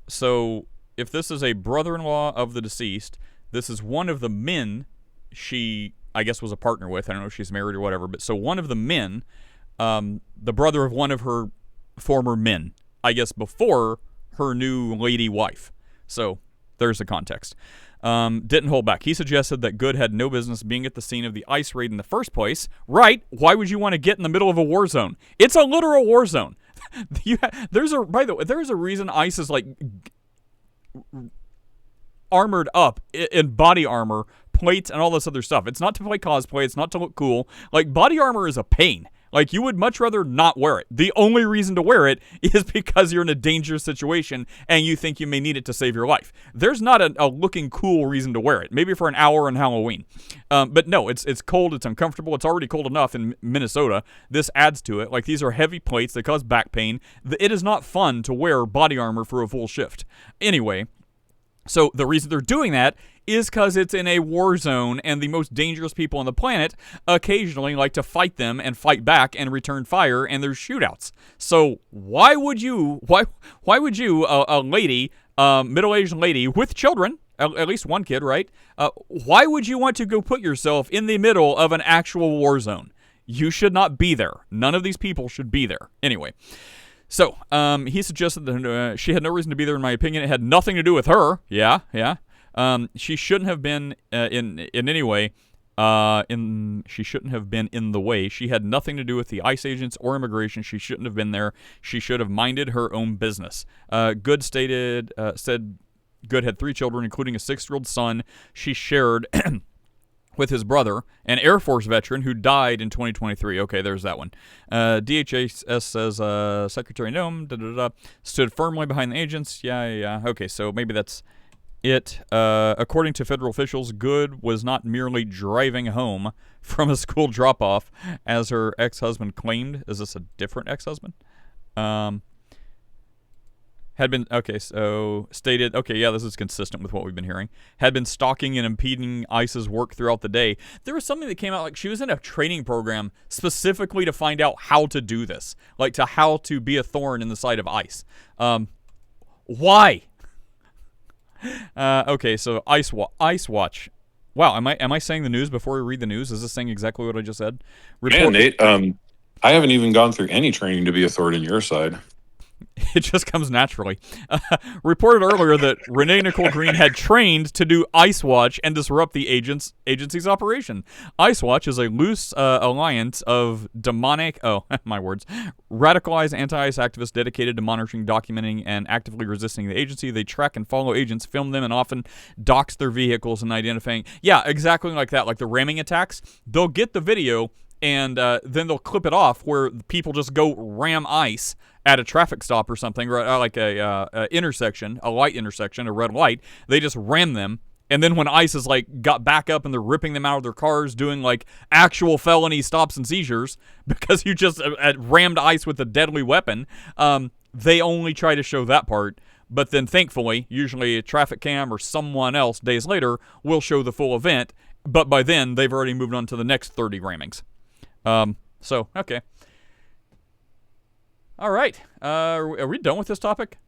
A: So if this is a brother-in-law of the deceased, this is one of the men she, I guess, was a partner with. I don't know if she's married or whatever. But so one of the men, the brother of one of her former men, I guess before her new lady wife. So there's the context. Didn't hold back. He suggested that Good had no business being at the scene of the ICE raid in the first place. Right? Why would you want to get in the middle of a war zone? It's a literal war zone. By the way, there's a reason ICE is like armored up in body armor, plates, and all this other stuff. It's not to play cosplay. It's not to look cool. Like, body armor is a pain. Like, you would much rather not wear it. The only reason to wear it is because you're in a dangerous situation and you think you may need it to save your life. There's not a looking cool reason to wear it. Maybe for an hour on Halloween. But no, it's cold. It's uncomfortable. It's already cold enough in Minnesota. This adds to it. Like, these are heavy plates that cause back pain. It is not fun to wear body armor for a full shift. Anyway, so the reason they're doing that is because it's in a war zone, and the most dangerous people on the planet occasionally like to fight them and fight back and return fire, and there's shootouts. So why would you, a lady, middle-aged lady with children, at least one kid, right? Why would you want to go put yourself in the middle of an actual war zone? You should not be there. None of these people should be there. Anyway. So, he suggested that she had no reason to be there, in my opinion. It had nothing to do with her. Yeah. She shouldn't have been in any way. She shouldn't have been in the way. She had nothing to do with the ICE agents or immigration. She shouldn't have been there. She should have minded her own business. Good said Good had 3 children, including a 6-year-old son she shared with his brother, an Air Force veteran who died in 2023. Okay, there's that one. DHS says Secretary Noem stood firmly behind the agents. Yeah. Okay, so maybe that's it. According to federal officials, Good was not merely driving home from a school drop-off, as her ex-husband claimed. Is this a different ex-husband? Stated, okay, yeah, this is consistent with what we've been hearing, had been stalking and impeding ICE's work throughout the day. There was something that came out, like she was in a training program specifically to find out how to do this, like to how to be a thorn in the side of ICE. Why? Okay, so ICE Watch. Wow, am I saying the news before we read the news? Is this saying exactly what I just said?
B: Man, Nate, I haven't even gone through any training to be a thorn in your side.
A: It just comes naturally. Reported earlier that Renee Nicole Green had trained to do Ice Watch and disrupt the agency's operation. Ice Watch is a loose alliance of demonic, my words, radicalized anti-ICE activists dedicated to monitoring, documenting, and actively resisting the agency. They track and follow agents, film them, and often dox their vehicles and identifying. Yeah, exactly like that, like the ramming attacks. They'll get the video, and then they'll clip it off where people just go ram ICE at a traffic stop or something, or like a intersection, a light intersection, a red light. They just ram them, and then when ICE is like got back up and they're ripping them out of their cars, doing like actual felony stops and seizures because you just rammed ICE with a deadly weapon, they only try to show that part. But then thankfully, usually a traffic cam or someone else days later will show the full event, but by then they've already moved on to the next 30 rammings. So, okay. All right. Are we done with this topic?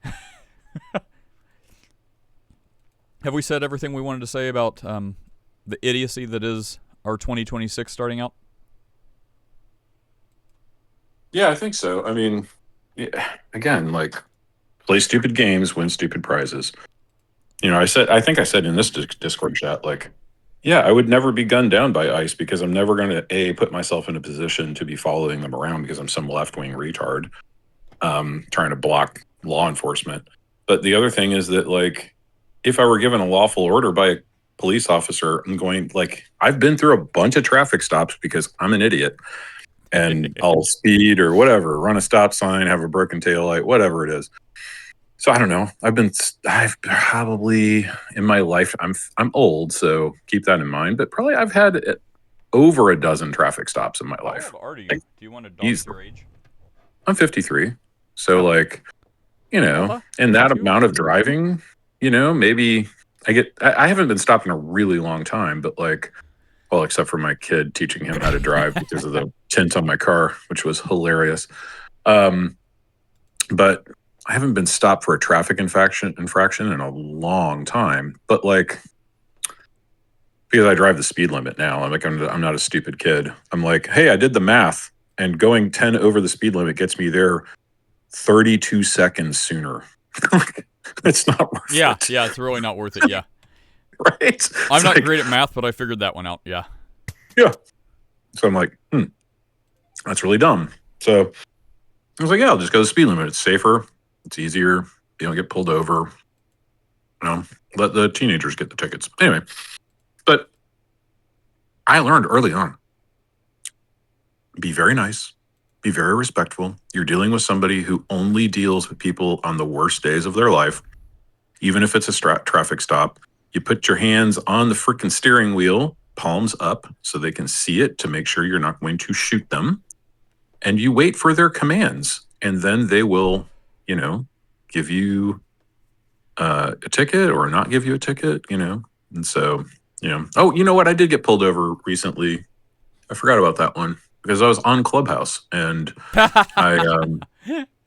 A: Have we said everything we wanted to say about the idiocy that is our 2026 starting out?
B: Yeah, I think so. I mean, yeah, again, like, play stupid games, win stupid prizes. You know, I think I said in this Discord chat, like, yeah, I would never be gunned down by ICE because I'm never going to put myself in a position to be following them around because I'm some left-wing retard trying to block law enforcement. But the other thing is that, like, if I were given a lawful order by a police officer, I'm going, like, I've been through a bunch of traffic stops because I'm an idiot and I'll speed or whatever, run a stop sign, have a broken tail light, whatever it is. So I don't know. I've probably in my life, I'm old, so keep that in mind. But probably I've had over a dozen traffic stops in my life.
A: How old are you?
B: Like,
A: Do you want to dox your age?
B: I'm 53. So like, you know, in that amount of driving, you know, maybe I haven't been stopped in a really long time, but like, well, except for my kid teaching him how to drive because of the tint on my car, which was hilarious. But I haven't been stopped for a traffic infraction in a long time. But like, because I drive the speed limit now, I'm not a stupid kid. I'm like, hey, I did the math, and going 10 over the speed limit gets me there 32 seconds sooner. It's not worth it.
A: Yeah, it's really not worth it. Yeah,
B: right.
A: I'm not great at math, but I figured that one out. Yeah.
B: So I'm like, that's really dumb. So I was like, yeah, I'll just go the speed limit. It's safer. It's easier. You don't get pulled over. You know, let the teenagers get the tickets. Anyway, but I learned early on, be very nice, be very respectful. You're dealing with somebody who only deals with people on the worst days of their life. Even if it's a traffic stop, you put your hands on the freaking steering wheel, palms up, so they can see it to make sure you're not going to shoot them. And you wait for their commands, and then they will, you know, give you a ticket or not give you a ticket, you know. And so, you know, oh, you know what? I did get pulled over recently. I forgot about that one because I was on Clubhouse and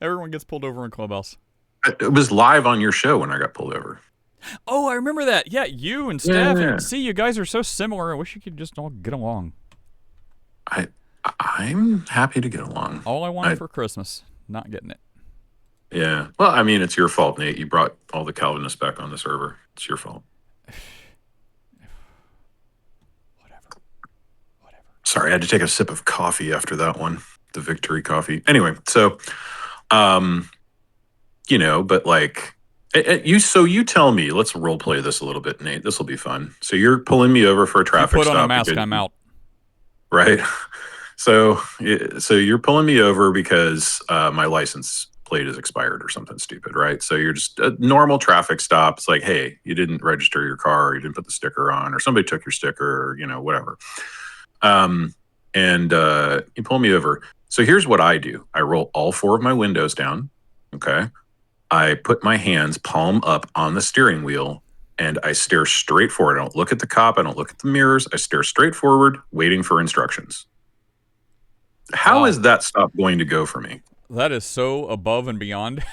A: everyone gets pulled over in Clubhouse.
B: It was live on your show when I got pulled over.
A: Oh, I remember that. Yeah, you and Steph. Yeah. And see, you guys are so similar. I wish you could just all get along.
B: I'm happy to get along.
A: All I wanted for Christmas, not getting it.
B: Yeah. Well, I mean, it's your fault, Nate. You brought all the Calvinists back on the server. It's your fault. Whatever. Sorry, I had to take a sip of coffee after that one. The victory coffee. Anyway, so, you know, but like, you tell me, let's role play this a little bit, Nate. This will be fun. So you're pulling me over for a traffic stop.
A: You put on a mask, I'm out.
B: Right. So you're pulling me over because my license plate is expired or something stupid, right? So you're just a normal traffic stop. It's like, hey, you didn't register your car, or you didn't put the sticker on, or somebody took your sticker, or, you know, whatever. And you pull me over. So here's what I do. I roll all four of my windows down. Okay. I put my hands palm up on the steering wheel and I stare straight forward. I don't look at the cop. I don't look at the mirrors. I stare straight forward, waiting for instructions. How is that stop going to go for me?
A: That is so above and beyond.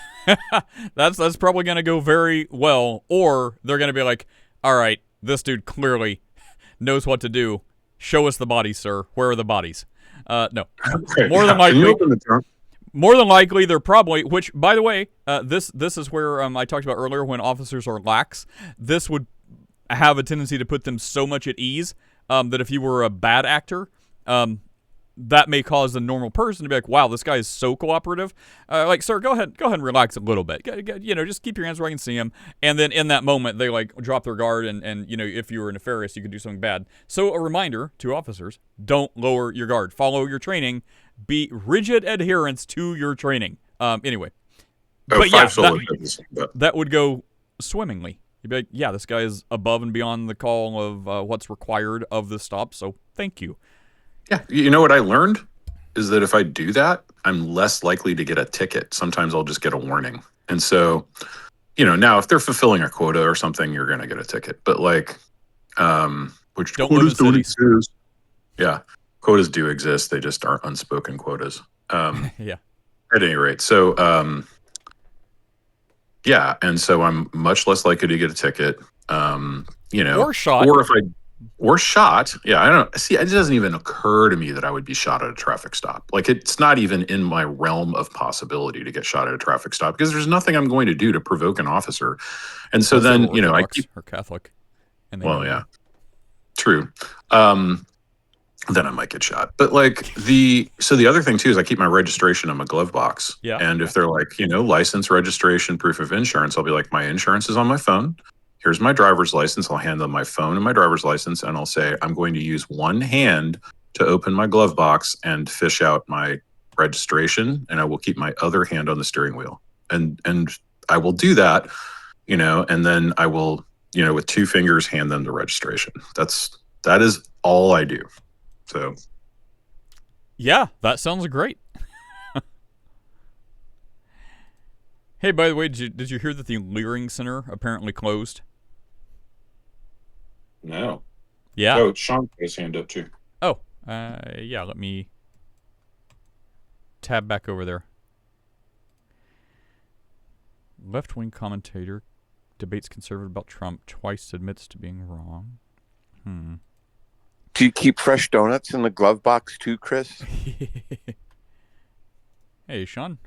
A: That's probably going to go very well. Or they're going to be like, all right, this dude clearly knows what to do. Show us the bodies, sir. Where are the bodies? No.
B: Okay.
A: More than likely. More than likely, they're probably. Which, by the way, this is where I talked about earlier when officers are lax. This would have a tendency to put them so much at ease that if you were a bad actor, that may cause a normal person to be like, "Wow, this guy is so cooperative." Like, sir, go ahead and relax a little bit. Just keep your hands where I can see him. And then in that moment, they like drop their guard, and if you were nefarious, you could do something bad. So a reminder to officers: don't lower your guard. Follow your training. Be rigid adherence to your training. Anyway, but yeah, that would go swimmingly. You'd be like, yeah, this guy is above and beyond the call of what's required of this stop. So thank you.
B: Yeah, you know what I learned is that if I do that, I'm less likely to get a ticket. Sometimes I'll just get a warning. And so, now if they're fulfilling a quota or something, you're going to get a ticket. But which
A: don't
B: quotas don't exist. Yeah, quotas do exist. They just aren't unspoken quotas.
A: Yeah.
B: At any rate, so yeah, and so I'm much less likely to get a ticket.
A: Or shot.
B: Or shot. Yeah, I don't see. It doesn't even occur to me that I would be shot at a traffic stop. Like, it's not even in my realm of possibility to get shot at a traffic stop because there's nothing I'm going to do to provoke an officer. And so then, I keep
A: or Catholic. And
B: yeah, true. Then I might get shot. But the other thing too is I keep my registration in my glove box.
A: Yeah.
B: And if they're like, license, registration, proof of insurance, I'll be like, my insurance is on my phone. Here's my driver's license. I'll hand them my phone and my driver's license, and I'll say, I'm going to use one hand to open my glove box and fish out my registration, and I will keep my other hand on the steering wheel. And I will do that, and then I will, with two fingers hand them the registration. That is all I do. So,
A: yeah, that sounds great. Hey, by the way, did you hear that the Leering Center apparently closed?
B: No.
A: Yeah.
B: Oh, Sean put his hand up too.
A: Oh, yeah. Let me tab back over there. Left-wing commentator debates conservative about Trump, twice admits to being wrong.
C: Do you keep fresh donuts in the glove box too, Chris?
A: Hey, Sean.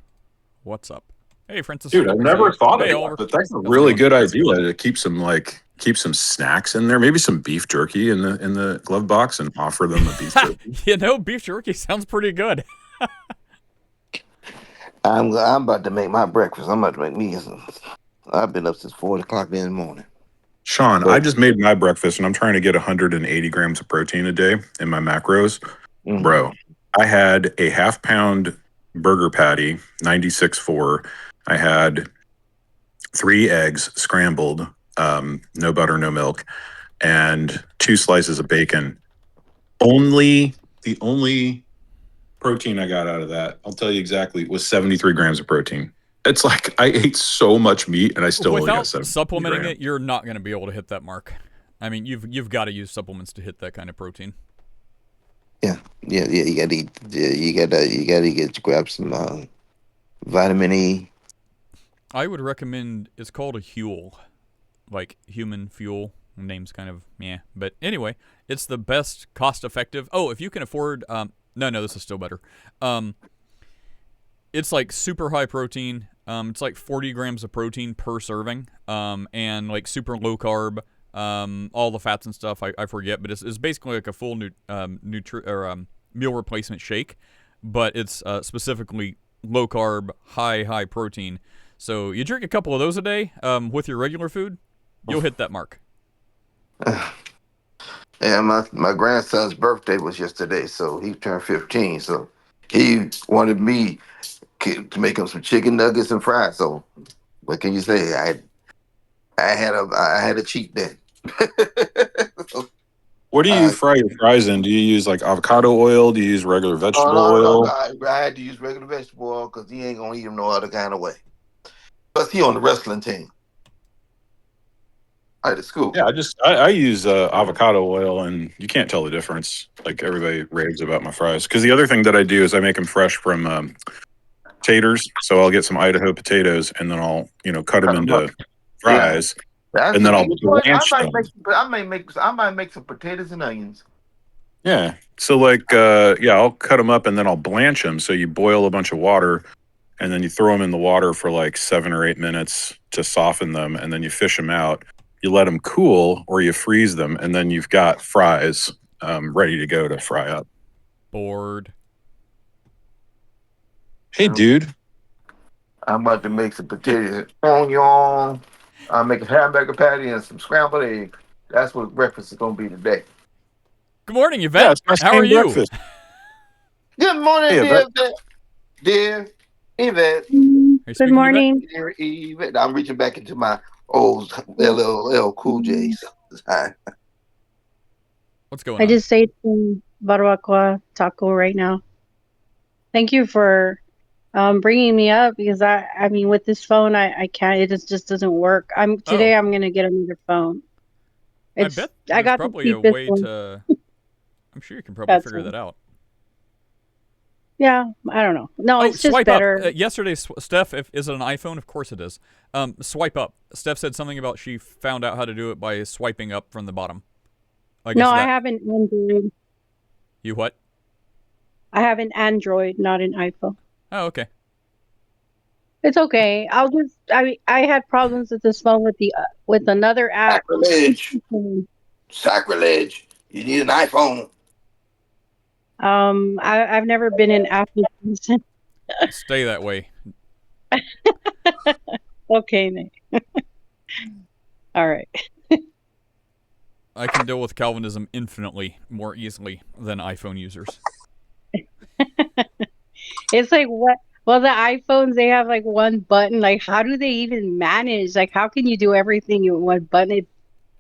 A: What's up? Hey, Francis.
B: Dude, I've never thought of
A: that,
B: but that's a really good idea to keep some snacks in there, maybe some beef jerky in the glove box, and offer them a beef jerky.
A: Beef jerky sounds pretty good.
D: I'm about to make my breakfast. I'm about to make me some. I've been up since 4 o'clock in the morning.
B: Sean, I just made my breakfast, and I'm trying to get 180 grams of protein a day in my macros. Mm-hmm. Bro, I had a half-pound burger patty, 96.4. I had 3 eggs scrambled, no butter, no milk, and 2 slices of bacon. The only protein I got out of that, I'll tell you exactly, was 73 grams of protein. It's like I ate so much meat and I still only got 7.
A: Without supplementing it, you're not going to be able to hit that mark. I mean, you've got to use supplements to hit that kind of protein.
D: Yeah. You got to eat. You got to grab some vitamin E.
A: I would recommend. It's called a Huel, like human fuel. The name's kind of but anyway, it's the best cost-effective. Oh, if you can afford. No, this is still better. It's like super high protein. It's like 40 grams of protein per serving. And like super low carb. All the fats and stuff I forget, but it's basically like a full meal replacement shake, but it's specifically low carb, high protein. So you drink a couple of those a day with your regular food, you'll hit that mark.
D: Yeah, my grandson's birthday was yesterday, so he turned 15. So he wanted me to make him some chicken nuggets and fries. So what can you say? I had a cheat day.
B: What do you fry your fries in? Do you use like avocado oil? Do you use regular vegetable oil?
D: No, I had to use regular vegetable oil because he ain't gonna eat them no other kind of way. Plus, he on the wrestling team. All right, it's cool.
B: Yeah, I use avocado oil, and you can't tell the difference. Like, everybody raves about my fries. Because the other thing that I do is I make them fresh from taters. So I'll get some Idaho potatoes, and then I'll cut them into fries, and then I'll blanch them.
D: I might make some potatoes and onions.
B: Yeah. So I'll cut them up, and then I'll blanch them. So you boil a bunch of water, and then you throw them in the water for like 7 or 8 minutes to soften them, and then you fish them out. You let them cool, or you freeze them, and then you've got fries ready to go to fry up.
A: Bored.
B: Hey, dude.
D: I'm about to make some potatoes and onion. I'll make a hamburger patty and some scrambled eggs. That's what breakfast is going to be today.
A: Good morning,
B: Yeah,
A: Yvette.
B: it's my
A: How are
B: same
A: you?
B: breakfast.
D: Good morning,
B: Hey,
D: dear
B: Yvette.
D: Yvette. Dear Yvette.
A: Are you
E: Good
A: speaking, Yvette?
E: morning.
D: Dear Yvette. I'm reaching back into my old LL Cool J. Hi.
A: What's going
E: I
A: on?
E: just ate some barbacoa taco right now. Thank you for bringing me up because I mean, with this phone, I can't. Just doesn't work. Today.
A: Oh.
E: I'm gonna get another phone.
A: I bet
E: I
A: there's
E: got the
A: probably a
E: cheapest
A: way
E: one.
A: to... I'm sure you can probably
E: That's
A: figure
E: all.
A: that out.
E: Yeah, I don't know. No,
A: Oh,
E: it's just
A: swipe up.
E: better.
A: Yesterday, Steph, is it an iPhone? Of course it is. Swipe up. Steph said something about she found out how to do it by swiping up from the bottom. I guess
E: No, I
A: that...
E: have an Android.
A: You what?
E: I have an Android, not an iPhone.
A: Oh, okay.
E: It's okay. I had problems with this phone with another app.
D: Sacrilege. Sacrilege. You need an iPhone.
E: I've never been an Apple person.
A: Stay that way.
E: Okay, Nick. All right.
A: I can deal with Calvinism infinitely more easily than iPhone users.
E: It's like what? Well, the iPhones, they have like one button. Like, how do they even manage? Like, how can you do everything in one button? It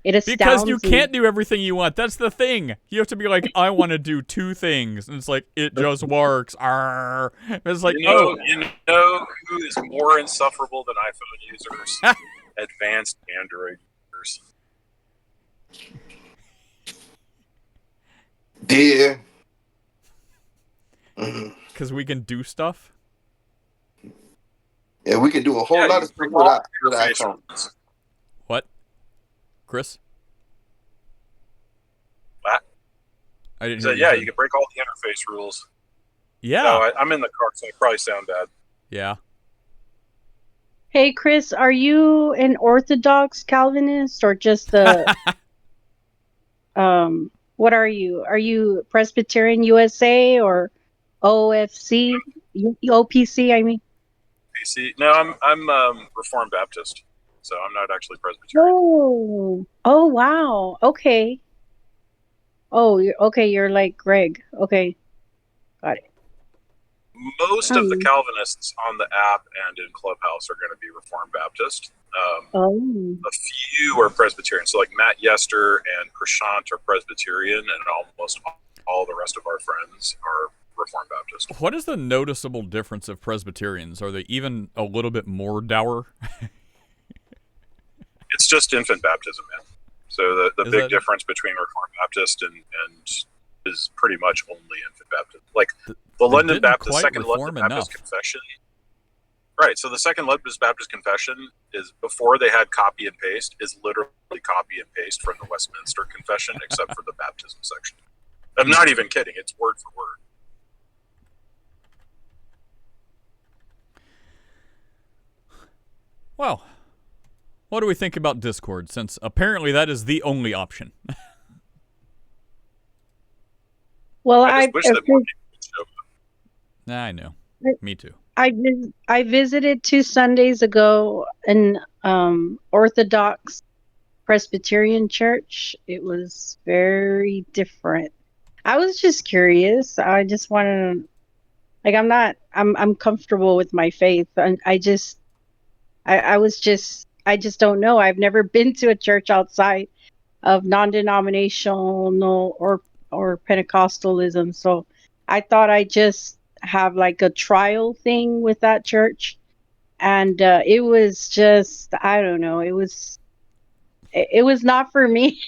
A: Because you
E: astounds me.
A: can't do everything you want. That's the thing. You have to be like, I want to do 2 things. And it's like, it just works. Arr. It's like,
B: You know who is more insufferable than iPhone users? Advanced Android users.
D: Dear.
A: because we can do stuff.
D: Yeah, we can do a whole lot of stuff with iPhone.
A: What? Chris?
B: What?
A: I didn't
B: So
A: hear
B: yeah,
A: you
B: you can break all the interface rules.
A: Yeah.
B: No, I'm in the car, so I probably sound bad.
A: Yeah.
E: Hey, Chris, are you an Orthodox Calvinist or just the what are you? Are you Presbyterian USA or OFC? OPC, I mean.
B: PC. No, I'm Reformed Baptist, so I'm not actually Presbyterian.
E: Oh, wow. Okay. Oh, you're like Greg. Okay. Got it.
B: Most of the Calvinists on the app and in Clubhouse are going to be Reformed Baptist. A few are Presbyterian. So like Matt Yester and Prashant are Presbyterian, and almost all the rest of our friends are Reformed Baptist.
A: What is the noticeable difference of Presbyterians? Are they even a little bit more dour?
B: It's just infant baptism, man. So the big difference between Reformed Baptist and is pretty much only infant baptism. Like the London Baptist, Second London Baptist Confession. Right. So the Second London Baptist Confession is, before they had copy and paste, is literally copy and paste from the Westminster Confession, except for the baptism section. I'm not even kidding. It's word for word.
A: Well, what do we think about Discord, since apparently that is the only option?
E: Well,
B: I just wish that more people would show up.
A: Nah, I know. Me too.
E: I visited 2 Sundays ago an Orthodox Presbyterian church. It was very different. I was just curious. I just wanted to, like, I'm comfortable with my faith, and I just don't know. I've never been to a church outside of non-denominational or Pentecostalism, so I thought I'd just have like a trial thing with that church, and it was just, I don't know, it was not for me.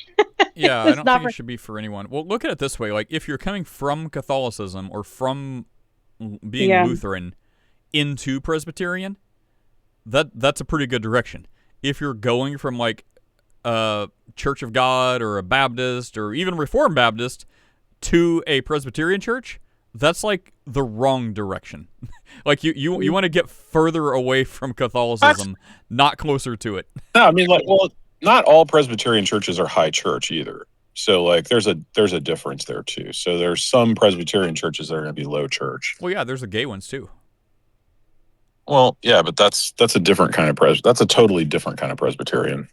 A: Yeah, I don't think it should be for anyone. Well, look at it this way. Like, if you're coming from Catholicism or from being Lutheran into Presbyterian, that's a pretty good direction. If you're going from, like, a Church of God or a Baptist or even Reformed Baptist to a Presbyterian church, That's like the wrong direction. Like you want to get further away from Catholicism, not closer to it.
B: No, I mean, like, well, not all Presbyterian churches are high church either. So, like, there's a difference there too. So, there's some Presbyterian churches that are going to be low church.
A: Well, yeah, there's the gay ones too.
B: Well, yeah, but that's a different kind of that's a totally different kind of Presbyterian.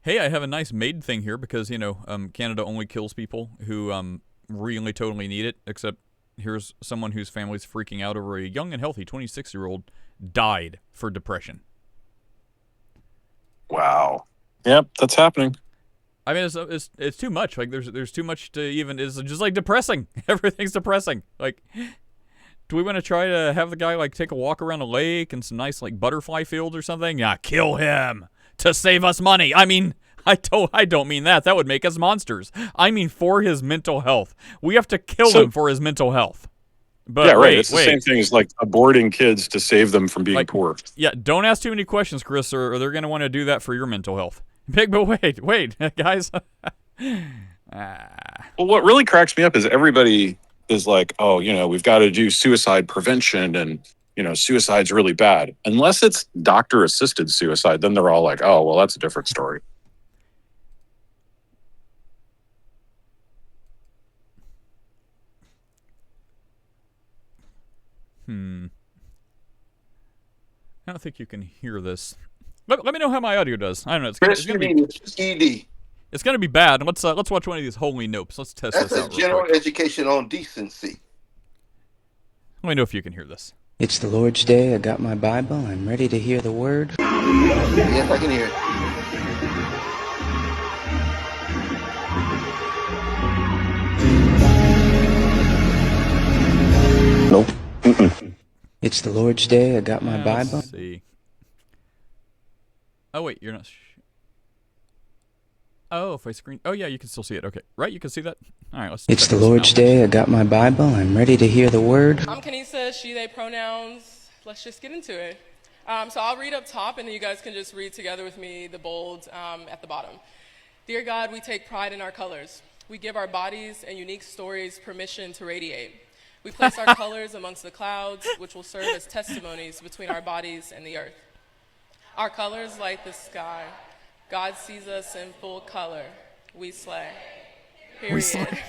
A: Hey, I have a nice maid thing here because Canada only kills people who really totally need it. Except here's someone whose family's freaking out over a young and healthy 26-year-old died for depression.
B: Wow. Yep, that's happening.
A: I mean, it's too much. Like there's too much to even. It's just like depressing. Everything's depressing. Like, do we want to try to have the guy like take a walk around a lake and some nice like butterfly fields or something? Yeah, kill him to save us money. I mean, I don't mean that. That would make us monsters. I mean for his mental health. We have to kill him for his mental health. But
B: yeah, right. It's the same thing as like aborting kids to save them from being poor.
A: Yeah, don't ask too many questions, Chris, or they're going to want to do that for your mental health. But wait, guys.
B: Well, what really cracks me up is everybody is like, oh, we've got to do suicide prevention and, suicide's really bad. Unless it's doctor-assisted suicide, then they're all like, oh, well, that's a different story.
A: I don't think you can hear this. Let me know how my audio does. I don't know. It's gonna be
D: ED.
A: It's gonna be bad. Let's watch one of these holy nopes. Let's test this out.
D: That's a general education on decency.
A: Let me know if you can hear this.
F: It's the Lord's Day. I got my Bible. I'm ready to hear the word.
D: Yes, I can hear it.
F: Nope. Mm-mm. It's the Lord's Day. I got my Bible.
A: Let's see. Oh wait, you're not. Oh, if I screen. Oh yeah, you can still see it. Okay, right? You can see that. All right, let's.
F: It's the Lord's Day. I got my Bible. I'm ready to hear the word.
G: I'm Kanisa. She/they pronouns. Let's just get into it. So I'll read up top, and then you guys can just read together with me the bold at the bottom. Dear God, we take pride in our colors. We give our bodies and unique stories permission to radiate. We place our colors amongst the clouds, which will serve as testimonies between our bodies and the earth. Our colors light the sky. God sees us in full color. We slay. Period.
A: We slay.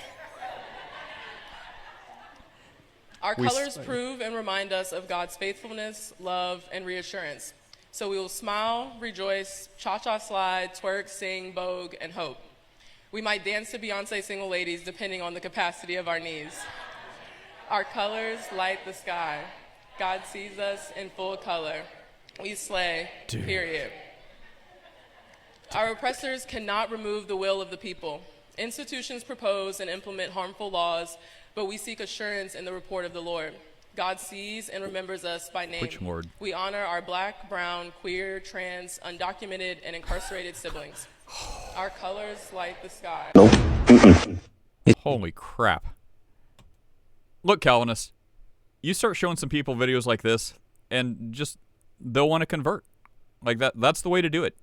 G: Our colors prove and remind us of God's faithfulness, love, and reassurance. So we will smile, rejoice, cha-cha slide, twerk, sing, vogue, and hope. We might dance to Beyonce Single Ladies depending on the capacity of our knees. Our colors light the sky. God sees us in full color. We slay, period. Our oppressors cannot remove the will of the people. Institutions propose and implement harmful laws, but we seek assurance in the report of the Lord. God sees and remembers us by name.
A: Which Lord?
G: We honor our black, brown, queer, trans, undocumented, and incarcerated siblings. Our colors light the sky.
F: Nope.
A: Holy crap. Look, Calvinist, you start showing some people videos like this, and just they'll want to convert. Like that's the way to do it.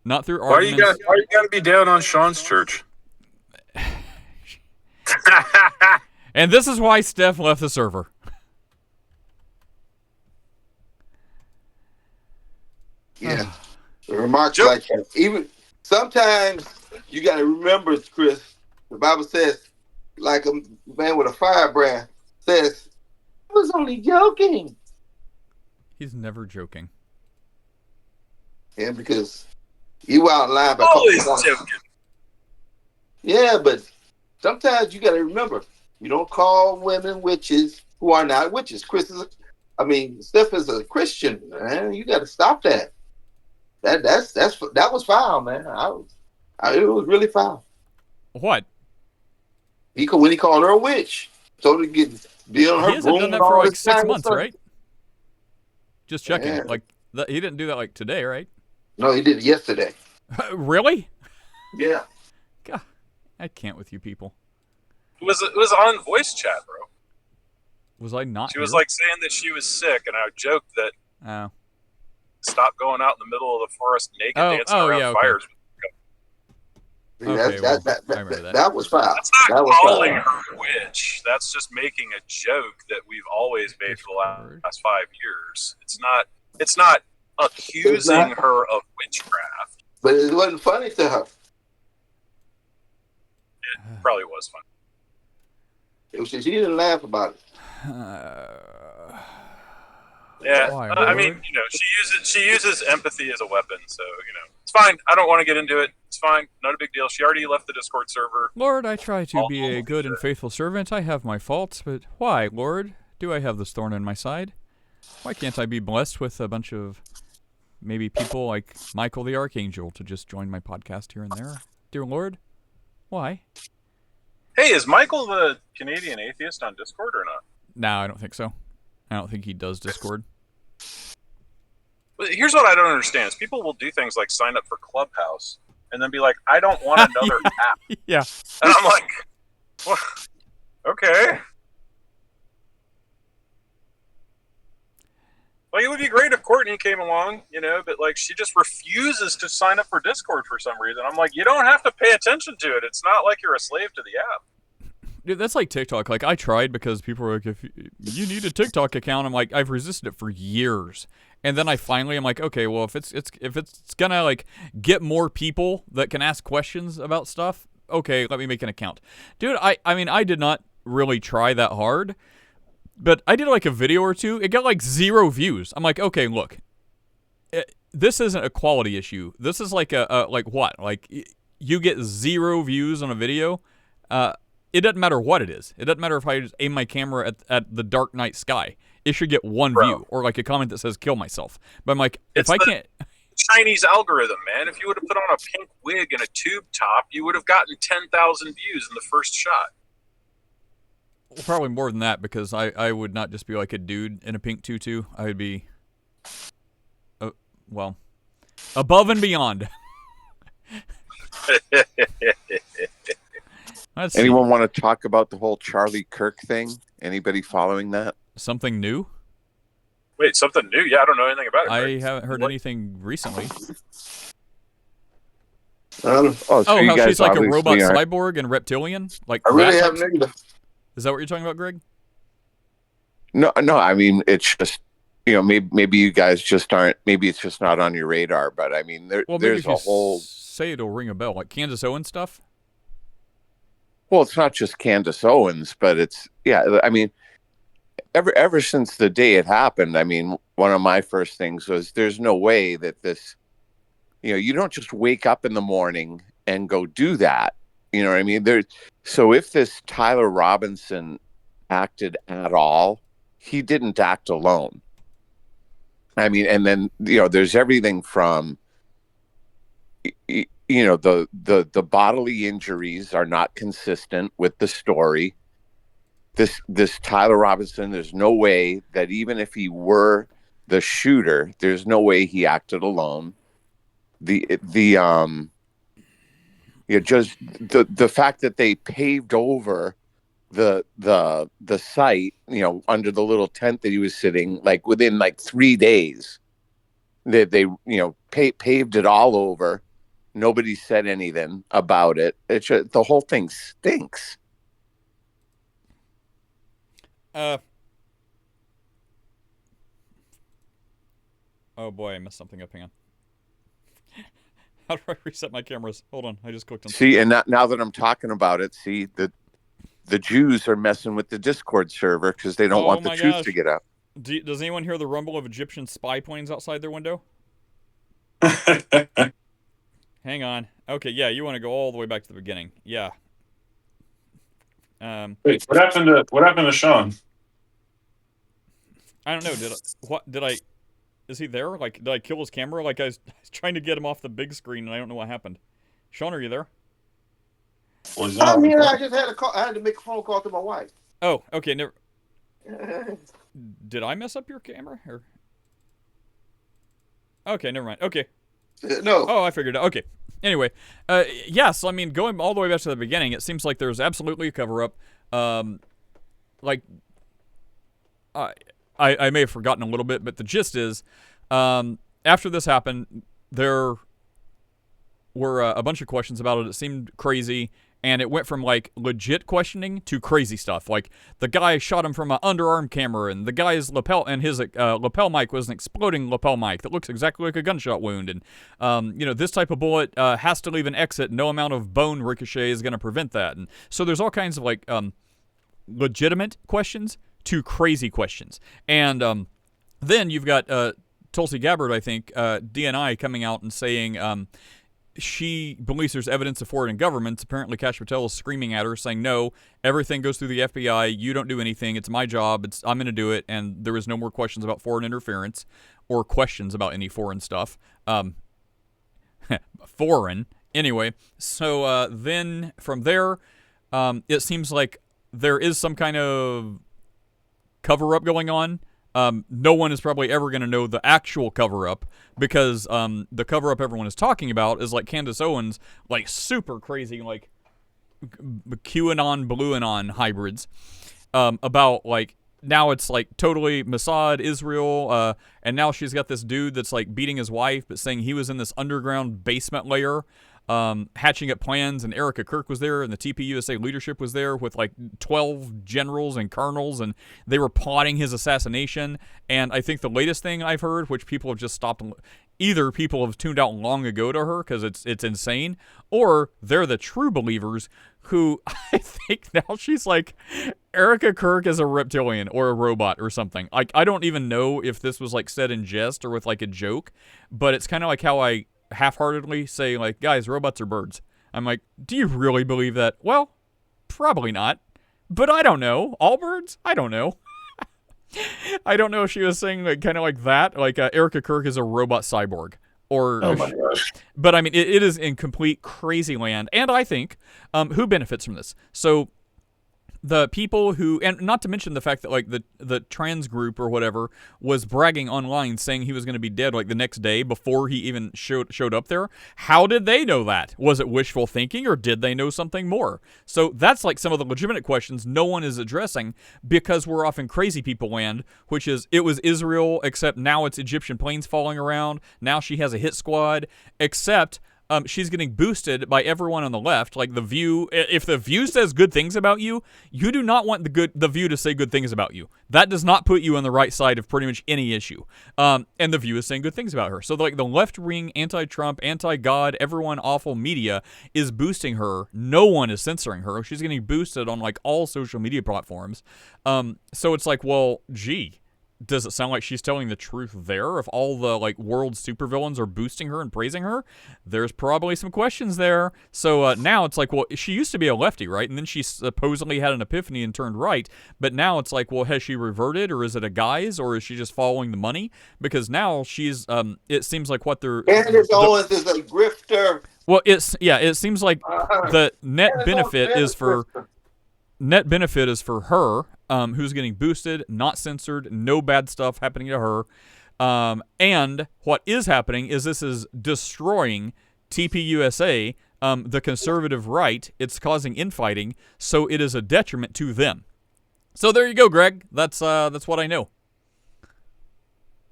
A: Not through arguments.
B: Why you gotta be down on Sean's church?
A: And this is why Steph left the server.
D: Yeah. Remarks like that. Even sometimes you got to remember, Chris, the Bible says, like a man with a firebrand says, I was only joking.
A: He's never joking.
D: Yeah, because you outlined by
B: Always joking.
D: Yeah, but sometimes you got to remember, you don't call women witches who are not witches. Steph is a Christian, man. You got to stop that. That was foul, man. It was really foul.
A: What?
D: When he called her a witch, told her to be on her.
A: He hasn't done that for like 6 months, right? Just checking.
D: Yeah.
A: Like he didn't do that like today, right?
D: No, he did it yesterday.
A: Really?
D: Yeah.
A: God, I can't with you people.
H: It was on voice chat, bro.
A: Was I not?
H: She was
A: here?
H: like saying that she was sick, and I joked that
A: Oh.
H: stop going out in the middle of the forest naked dancing around fires.
D: See,
A: Okay, well, I remember that.
D: that was foul.
H: That's not
D: That was
H: calling
D: foul.
H: her a witch. That's just making a joke that we've always made for the last 5 years. It's not. It's not
D: It's
H: accusing
D: not,
H: her of witchcraft.
D: but it wasn't funny to her.
H: It probably was funny.
D: It was, she didn't laugh about it.
H: Yeah,
A: Why,
H: I mean,
A: Lord?
H: you know, she uses empathy as a weapon, so you know, it's fine. I don't want to get into it. It's fine, not a big deal. She already left the Discord server.
A: Lord, I try to be a
H: All
A: good and faithful servant. I have my faults, but why, Lord, do I have this thorn in my side? Why can't I be blessed with a bunch of maybe people like Michael the Archangel to just join my podcast here and there? Dear Lord, why?
H: Hey, is Michael the Canadian atheist on Discord or not?
A: No, I don't think so. I don't think he does Discord.
H: But here's what I don't understand: is people will do things like sign up for Clubhouse and then be like, "I don't want another app,"
A: Yeah.
H: and I'm like, well, "Okay." Like, it would be great if Courtney came along, you know, but like she just refuses to sign up for Discord for some reason. I'm like, you don't have to pay attention to it. It's not like you're a slave to the app.
A: Dude, that's like TikTok. Like, I tried because people were like, if you need a TikTok account, I'm like, I've resisted it for years. And then I finally am like, okay, well, if it's gonna like get more people that can ask questions about stuff, okay, let me make an account. Dude, I mean, I did not really try that hard, but I did like a video or two. It got like 0 views. I'm like, okay, look, this isn't a quality issue. This is like like what? Like you get 0 views on a video. It doesn't matter what it is. It doesn't matter if I just aim my camera at the dark night sky. It should get 1 view or like a comment that says "kill myself." But I'm like, if I can't.
H: Chinese algorithm, man. If you would have put on a pink wig and a tube top, you would have gotten 10,000 views in the first shot.
A: Well, probably more than that because I would not just be like a dude in a pink tutu. I would be, well, above and beyond.
C: Anyone want to talk about the whole Charlie Kirk thing? Anybody following that?
A: Something new?
H: Wait, something new? Yeah, I don't know anything about it.
A: I haven't heard anything recently.
C: So
A: how
C: you guys
A: she's like a robot
C: aren't-
A: cyborg and reptilian? Like
D: I really
A: that
D: haven't
A: type-
D: either.
A: Is that what you're talking about, Greg?
C: No. I mean, it's just maybe you guys just aren't. Maybe it's just not on your radar. But I mean,
A: Well, maybe
C: there's
A: if you
C: a whole.
A: say it'll ring a bell, like Kansas Owens stuff.
C: Well, it's not just Candace Owens, but it's I mean, ever since the day it happened, I mean, one of my first things was there's no way that this, you don't just wake up in the morning and go do that. You know what I mean? So if this Tyler Robinson acted at all, he didn't act alone. I mean, and then there's everything from the bodily injuries are not consistent with the story. This Tyler Robinson, there's no way that even if he were the shooter, there's no way he acted alone. Just the fact that they paved over the site, under the little tent that he was sitting, like within like 3 days, they paved it all over. Nobody said anything about it. It's just, the whole thing stinks.
A: Oh boy, I messed something up. Hang on. How do I reset my cameras? Hold on, I just clicked on.
C: See, and now that I'm talking about it, see the Jews are messing with the Discord server because they don't want the truth to get out.
A: Does anyone hear the rumble of Egyptian spy planes outside their window? Hang on. Okay, yeah, you want to go all the way back to the beginning. Yeah.
H: Wait, what happened to Sean?
A: I don't know. Is he there? Like, did I kill his camera? Like, I was trying to get him off the big screen, and I don't know what happened. Sean, are you there?
H: Well, he's
D: I'm here. I just had a call. I had to make a phone call to my wife.
A: Oh, okay. Never. Did I mess up your camera? Or? Okay, never mind. Okay.
D: No.
A: Oh, I figured it out. Okay. Anyway, yes, I mean, going all the way back to the beginning, it seems like there's absolutely a cover-up. Like, I may have forgotten a little bit, but the gist is, after this happened, were a bunch of questions about it. It seemed crazy, and it went from like legit questioning to crazy stuff. Like the guy shot him from an underarm camera, and the guy's lapel and his lapel mic was an exploding lapel mic that looks exactly like a gunshot wound. And this type of bullet has to leave an exit. No amount of bone ricochet is going to prevent that. And so there's all kinds of like legitimate questions to crazy questions. And then you've got Tulsi Gabbard, I think, DNI, coming out and saying she believes there's evidence of foreign governments. Apparently, Kash Patel is screaming at her, saying, no, everything goes through the FBI. You don't do anything. It's my job. I'm going to do it. And there is no more questions about foreign interference or questions about any foreign stuff. Foreign. Anyway, so then from there, it seems like there is some kind of cover-up going on. No one is probably ever going to know the actual cover-up because the cover-up everyone is talking about is like Candace Owens, like super crazy, like QAnon, BlueAnon hybrids about like now it's like totally Mossad, Israel, and now she's got this dude that's like beating his wife but saying he was in this underground basement layer hatching up plans, and Erica Kirk was there, and the TPUSA leadership was there with like 12 generals and colonels, and they were plotting his assassination. And I think the latest thing I've heard, which people have just stopped, either people have tuned out long ago to her because it's insane, or they're the true believers who I think now she's like, Erica Kirk is a reptilian or a robot or something. I don't even know if this was like said in jest or with like a joke, but it's kind of like how I half-heartedly say, like, guys, robots are birds. I'm like, do you really believe that? Well, probably not, but I don't know. All birds? I don't know. I don't know if she was saying like kind of like that, like Erica Kirk is a robot cyborg, or
B: Oh my gosh.
A: but I mean it is in complete crazy land. And I think who benefits from this? So the people who, and not to mention the fact that like the trans group or whatever was bragging online saying he was going to be dead like the next day before he even showed up there. How did they know that? Was it wishful thinking, or did they know something more? So that's like some of the legitimate questions no one is addressing because we're off in crazy people land, which is it was Israel, except now it's Egyptian planes falling around. Now she has a hit squad, except she's getting boosted by everyone on the left. Like The View, if The View says good things about you, you do not want the View to say good things about you. That does not put you on the right side of pretty much any issue. And The View is saying good things about her. So like the left-wing, anti-Trump, anti-God, everyone awful media is boosting her. No one is censoring her. She's getting boosted on like all social media platforms. So it's like, well, gee, does it sound like she's telling the truth there? If all the like world supervillains are boosting her and praising her, there's probably some questions there. So now it's like, well, she used to be a lefty, right? And then she supposedly had an epiphany and turned right. But now it's like, well, has she reverted, or is it a guise, or is she just following the money? Because now she's, it seems like what they're...
D: Candace Owens is a grifter.
A: Well, it seems like the net benefit is for... Net benefit is for her, who's getting boosted, not censored, no bad stuff happening to her. And what is happening is this is destroying TPUSA, the conservative right. It's causing infighting, so it is a detriment to them. So there you go, Greg. That's what I know.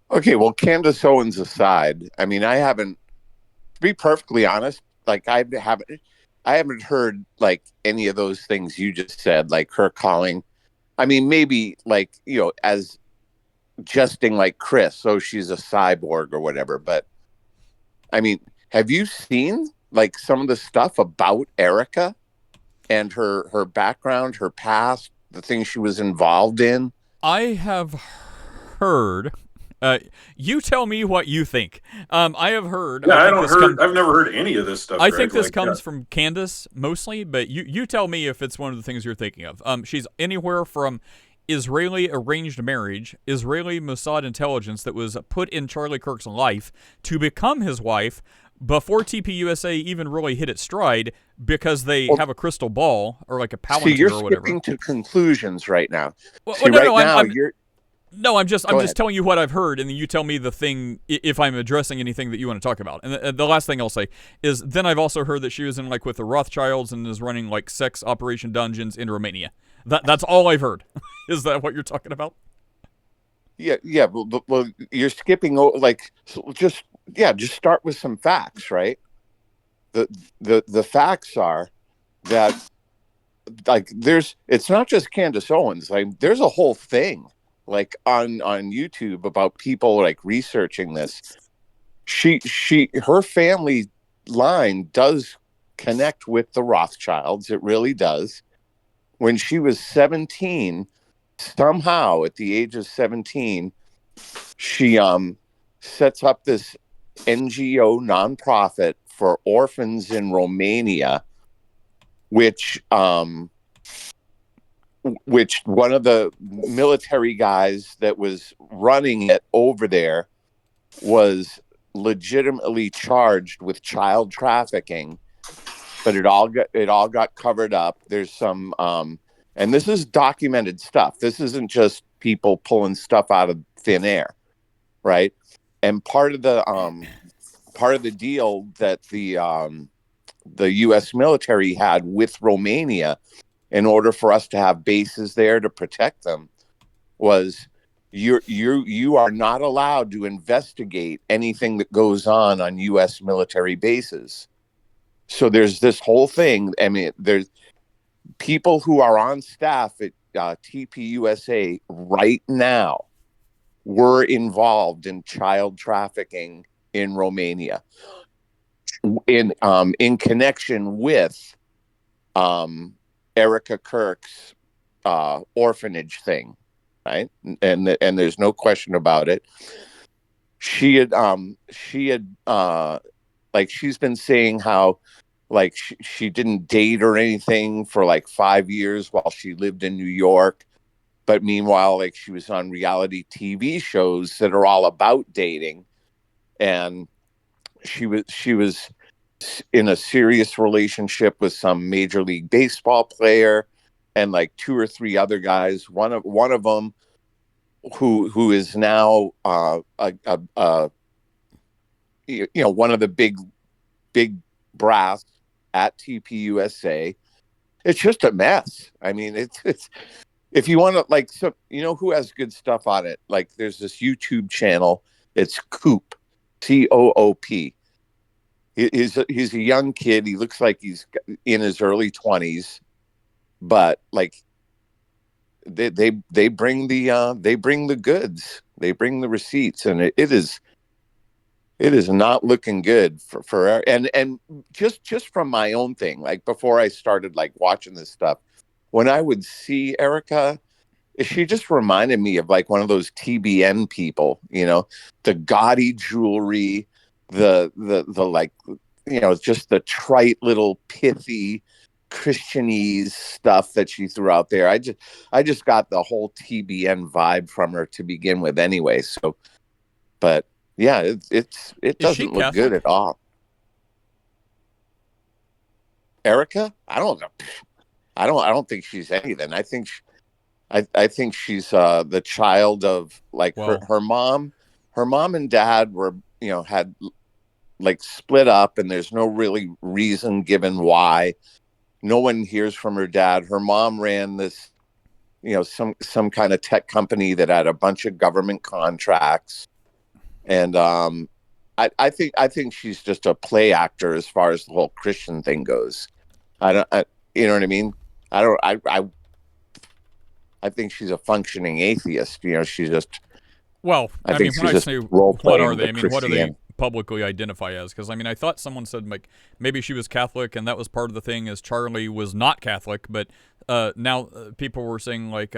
C: Okay, well, Candace Owens aside, I mean, I haven't, to be perfectly honest, like I haven't heard like any of those things you just said, like her calling. I mean, maybe like, as jesting like Chris, so she's a cyborg or whatever. But I mean, have you seen like some of the stuff about Erica and her background, her past, the things she was involved in?
A: I have heard. You tell me what you think. I have heard.
B: Yeah, I've never heard any of this stuff.
A: I think this comes from Candace mostly, but you tell me if it's one of the things you're thinking of. She's anywhere from Israeli arranged marriage, Israeli Mossad intelligence that was put in Charlie Kirk's life to become his wife before TPUSA even really hit its stride, because they have a crystal ball or like a palantir
C: or whatever.
A: So
C: you're skipping to conclusions right now.
A: No, I'm just telling you what I've heard, and then you tell me the thing if I'm addressing anything that you want to talk about. And the last thing I'll say is, then I've also heard that she was in like with the Rothschilds and is running like sex operation dungeons in Romania. That's all I've heard. Is that what you're talking about?
C: Yeah. Well, you're skipping like just start with some facts, right? the facts are that, like, it's not just Candace Owens. Like, there's a whole thing like on YouTube about people like researching this. Her family line does connect with the Rothschilds. It really does. When she was 17, somehow at the age of 17, she sets up this NGO nonprofit for orphans in Romania, which one of the military guys that was running it over there was legitimately charged with child trafficking, but it all got covered up. There's some and this is documented stuff. This isn't just people pulling stuff out of thin air, right? And part of the deal that the U.S. military had with Romania, in order for us to have bases there to protect them, was you are not allowed to investigate anything that goes on U.S. military bases. So there's this whole thing. I mean, there's people who are on staff at TPUSA right now were involved in child trafficking in Romania, in connection with Erica Kirk's orphanage thing, right? And there's no question about it. She had like, she's been saying how, like, she didn't date or anything for like 5 years while she lived in New York, but meanwhile, like, she was on reality TV shows that are all about dating, and she was in a serious relationship with some Major League Baseball player and like 2 or 3 other guys. One of them who is now one of the big brass at TPUSA. It's just a mess. I mean, it's if you want to, like, so who has good stuff on it? Like, there's this YouTube channel. It's Coop, COOP. He's a young kid. He looks like he's in his early 20s, but like, they bring the goods. They bring the receipts, and it is not looking good for and just from my own thing. Like, before I started like watching this stuff, when I would see Erica, she just reminded me of like one of those TBN people, the gaudy jewelry, the like, just the trite little pithy Christianese stuff that she threw out there. I just got the whole TBN vibe from her to begin with anyway. So, but yeah, it doesn't look good at all. Erica, I don't know. I don't think she's anything. I think she's the child of like her mom. Her mom and dad were, had like split up, and there's no really reason given why. No one hears from her dad. Her mom ran this, some kind of tech company that had a bunch of government contracts. And I think she's just a play actor as far as the whole Christian thing goes. You know what I mean? I think she's a functioning atheist. She's just.
A: Well, I mean, when I say what are they? I mean, what do they publicly identify as? Because I mean, I thought someone said like maybe she was Catholic, and that was part of the thing, as Charlie was not Catholic. But now people were saying like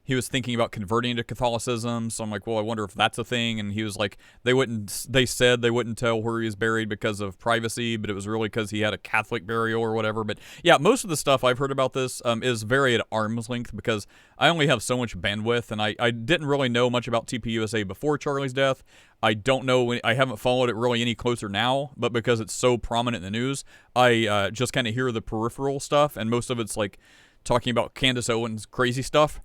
A: he was thinking about converting to Catholicism. So I'm like, well, I wonder if that's a thing. And he was like, they said they wouldn't tell where he was buried because of privacy, but it was really because he had a Catholic burial or whatever. But yeah, most of the stuff I've heard about this is very at arm's length, because I only have so much bandwidth, and I didn't really know much about TPUSA before Charlie's death. I don't know, I haven't followed it really any closer now, but because it's so prominent in the news, I just kind of hear the peripheral stuff, and most of it's like talking about Candace Owens' crazy stuff.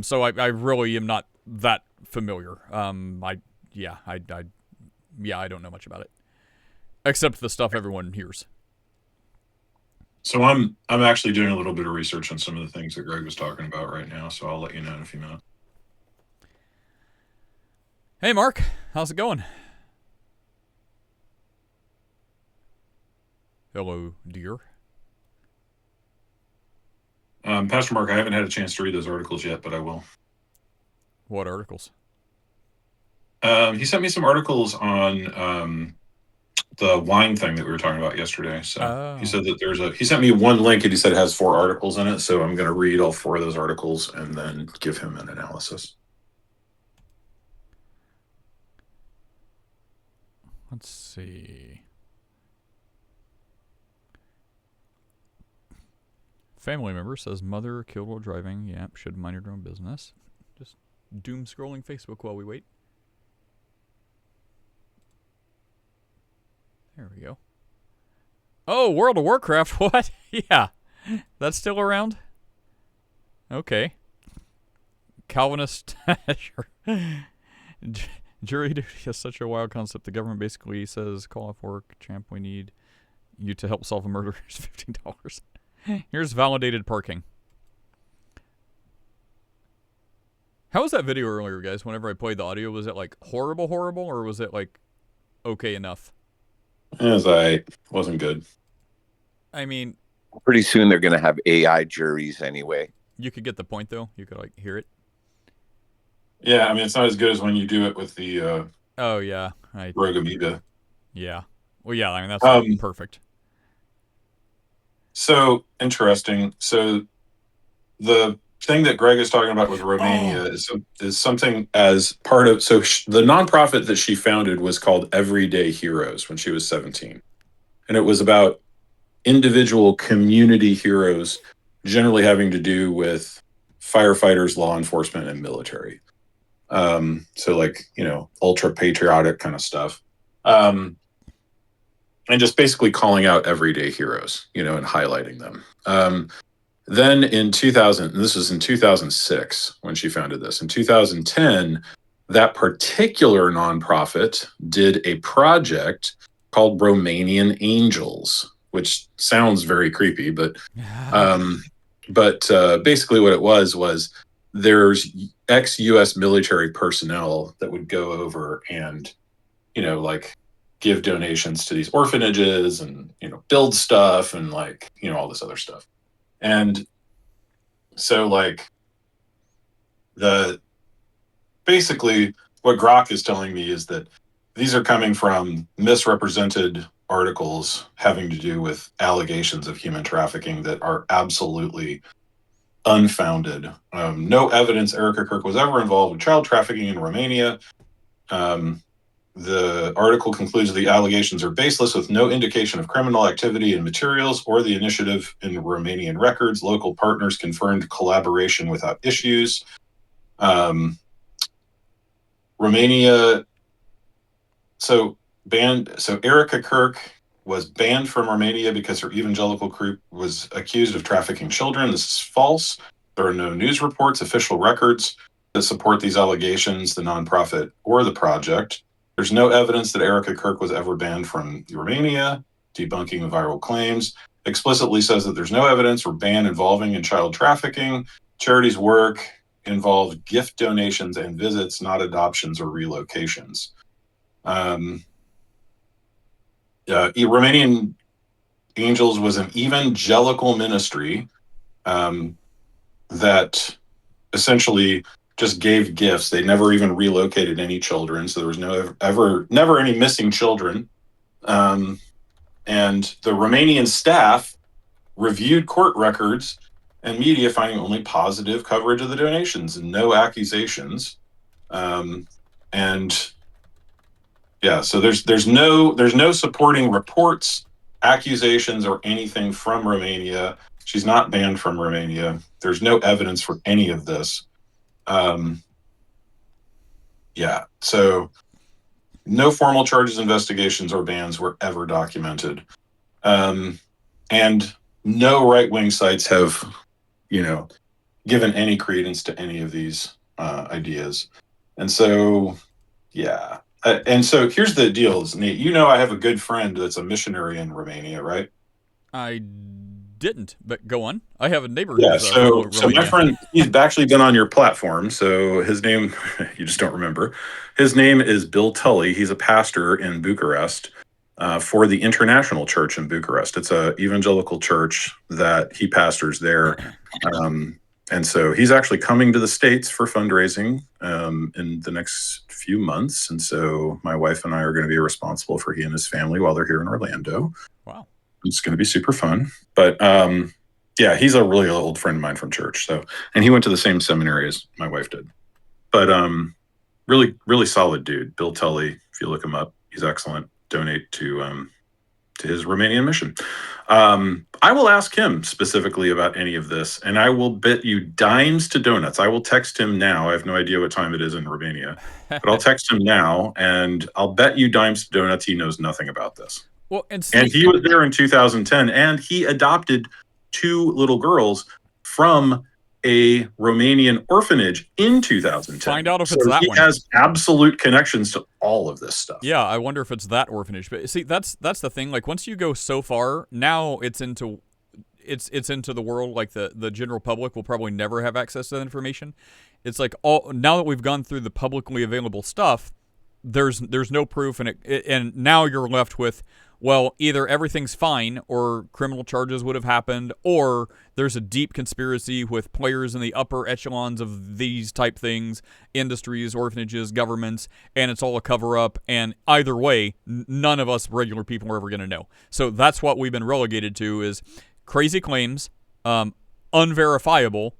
A: So I really am not that familiar. I don't know much about it, except the stuff everyone hears.
B: So I'm actually doing a little bit of research on some of the things that Greg was talking about right now. So I'll let you know in a few minutes.
A: Hey, Mark, how's it going? Hello, dear.
B: Pastor Mark, I haven't had a chance to read those articles yet, but I will.
A: What articles?
B: He sent me some articles on the wine thing that we were talking about yesterday. So he said that he sent me one link and he said it has 4 articles in it. So I'm going to read all 4 of those articles and then give him an analysis.
A: Let's see. Family member says mother killed while driving. Yep, should mind your own business. Just doom scrolling Facebook while we wait. There we go. Oh, World of Warcraft. What? Yeah. That's still around? Okay. Calvinist. Sure. Jury duty is such a wild concept. The government basically says, call off work, champ, we need you to help solve a murder. Here's $15. Here's validated parking. How was that video earlier, guys? Whenever I played the audio, was it like horrible, or was it like okay enough?
B: It wasn't good.
A: I mean,
C: pretty soon they're going to have AI juries anyway.
A: You could get the point, though. You could like hear it.
B: Yeah, I mean, it's not as good as when you do it with the
A: oh yeah,
B: Rogue Amoeba.
A: Yeah. Well, yeah. I mean, that's perfect.
B: So interesting. So the thing that Greg is talking about with Romania is something as part of. So the nonprofit that she founded was called Everyday Heroes when she was 17, and it was about individual community heroes, generally having to do with firefighters, law enforcement, and military. So like, ultra patriotic kind of stuff. And just basically calling out everyday heroes, and highlighting them. Then in 2000, and this was in 2006 when she founded this. In 2010, that particular nonprofit did a project called Romanian Angels, which sounds very creepy, but basically what it was there's ex-US military personnel that would go over and, like give donations to these orphanages and, build stuff and like, all this other stuff. And so like basically what Grok is telling me is that these are coming from misrepresented articles having to do with allegations of human trafficking that are absolutely unfounded. No evidence Erica Kirk was ever involved with child trafficking in Romania. The article concludes the allegations are baseless with no indication of criminal activity in materials or the initiative in Romanian records. Local partners confirmed collaboration without issues. Romania, so Erica Kirk was banned from Romania because her evangelical group was accused of trafficking children. This is false. There are no news reports, official records that support these allegations, the nonprofit or the project. There's no evidence that Erica Kirk was ever banned from Romania, debunking the viral claims. Explicitly says that there's no evidence or ban involving in child trafficking. Charity's work involved gift donations and visits, not adoptions or relocations. Romanian Angels was an evangelical ministry that essentially just gave gifts. They never even relocated any children, so there was never any missing children. And the Romanian staff reviewed court records and media, finding only positive coverage of the donations and no accusations. So there's no supporting reports, accusations, or anything from Romania. She's not banned from Romania. There's no evidence for any of this. So no formal charges, investigations, or bans were ever documented. And no right-wing sites have, given any credence to any of these ideas. And so, yeah. And so here's the deal, Nate. I have a good friend that's a missionary in Romania, right?
A: I didn't, but go on. I have a neighbor.
B: Yeah, so my friend, he's actually been on your platform. So his name, you just don't remember. His name is Bill Tully. He's a pastor in Bucharest. for the International Church in Bucharest. It's a evangelical church that he pastors there. And so he's actually coming to the States for fundraising in the next few months. And so my wife and I are going to be responsible for he and his family while they're here in Orlando.
A: Wow.
B: It's going to be super fun. But yeah, he's a really old friend of mine from church. So, and he went to the same seminary as my wife did. But really, really solid dude. Bill Tully, if you look him up, he's excellent. Donate to his Romanian mission. I will ask him specifically about any of this, and I will bet you dimes to donuts. I will text him now. I have no idea what time it is in Romania, but I'll text him now, and I'll bet you dimes to donuts he knows nothing about this.
A: Well, and
B: he was there in 2010, and he adopted 2 little girls from a Romanian orphanage in 2010.
A: Find out if it's that one.
B: He has absolute connections to all of this stuff.
A: Yeah, I wonder if it's that orphanage. But see, that's the thing. Like, once you go so far, now it's into the world. Like the general public will probably never have access to that information. It's like now that we've gone through the publicly available stuff, there's no proof, and now you're left with, well, either everything's fine or criminal charges would have happened, or there's a deep conspiracy with players in the upper echelons of these type things, industries, orphanages, governments, and it's all a cover-up. And either way, none of us regular people are ever going to know. So that's what we've been relegated to, is crazy claims, unverifiable,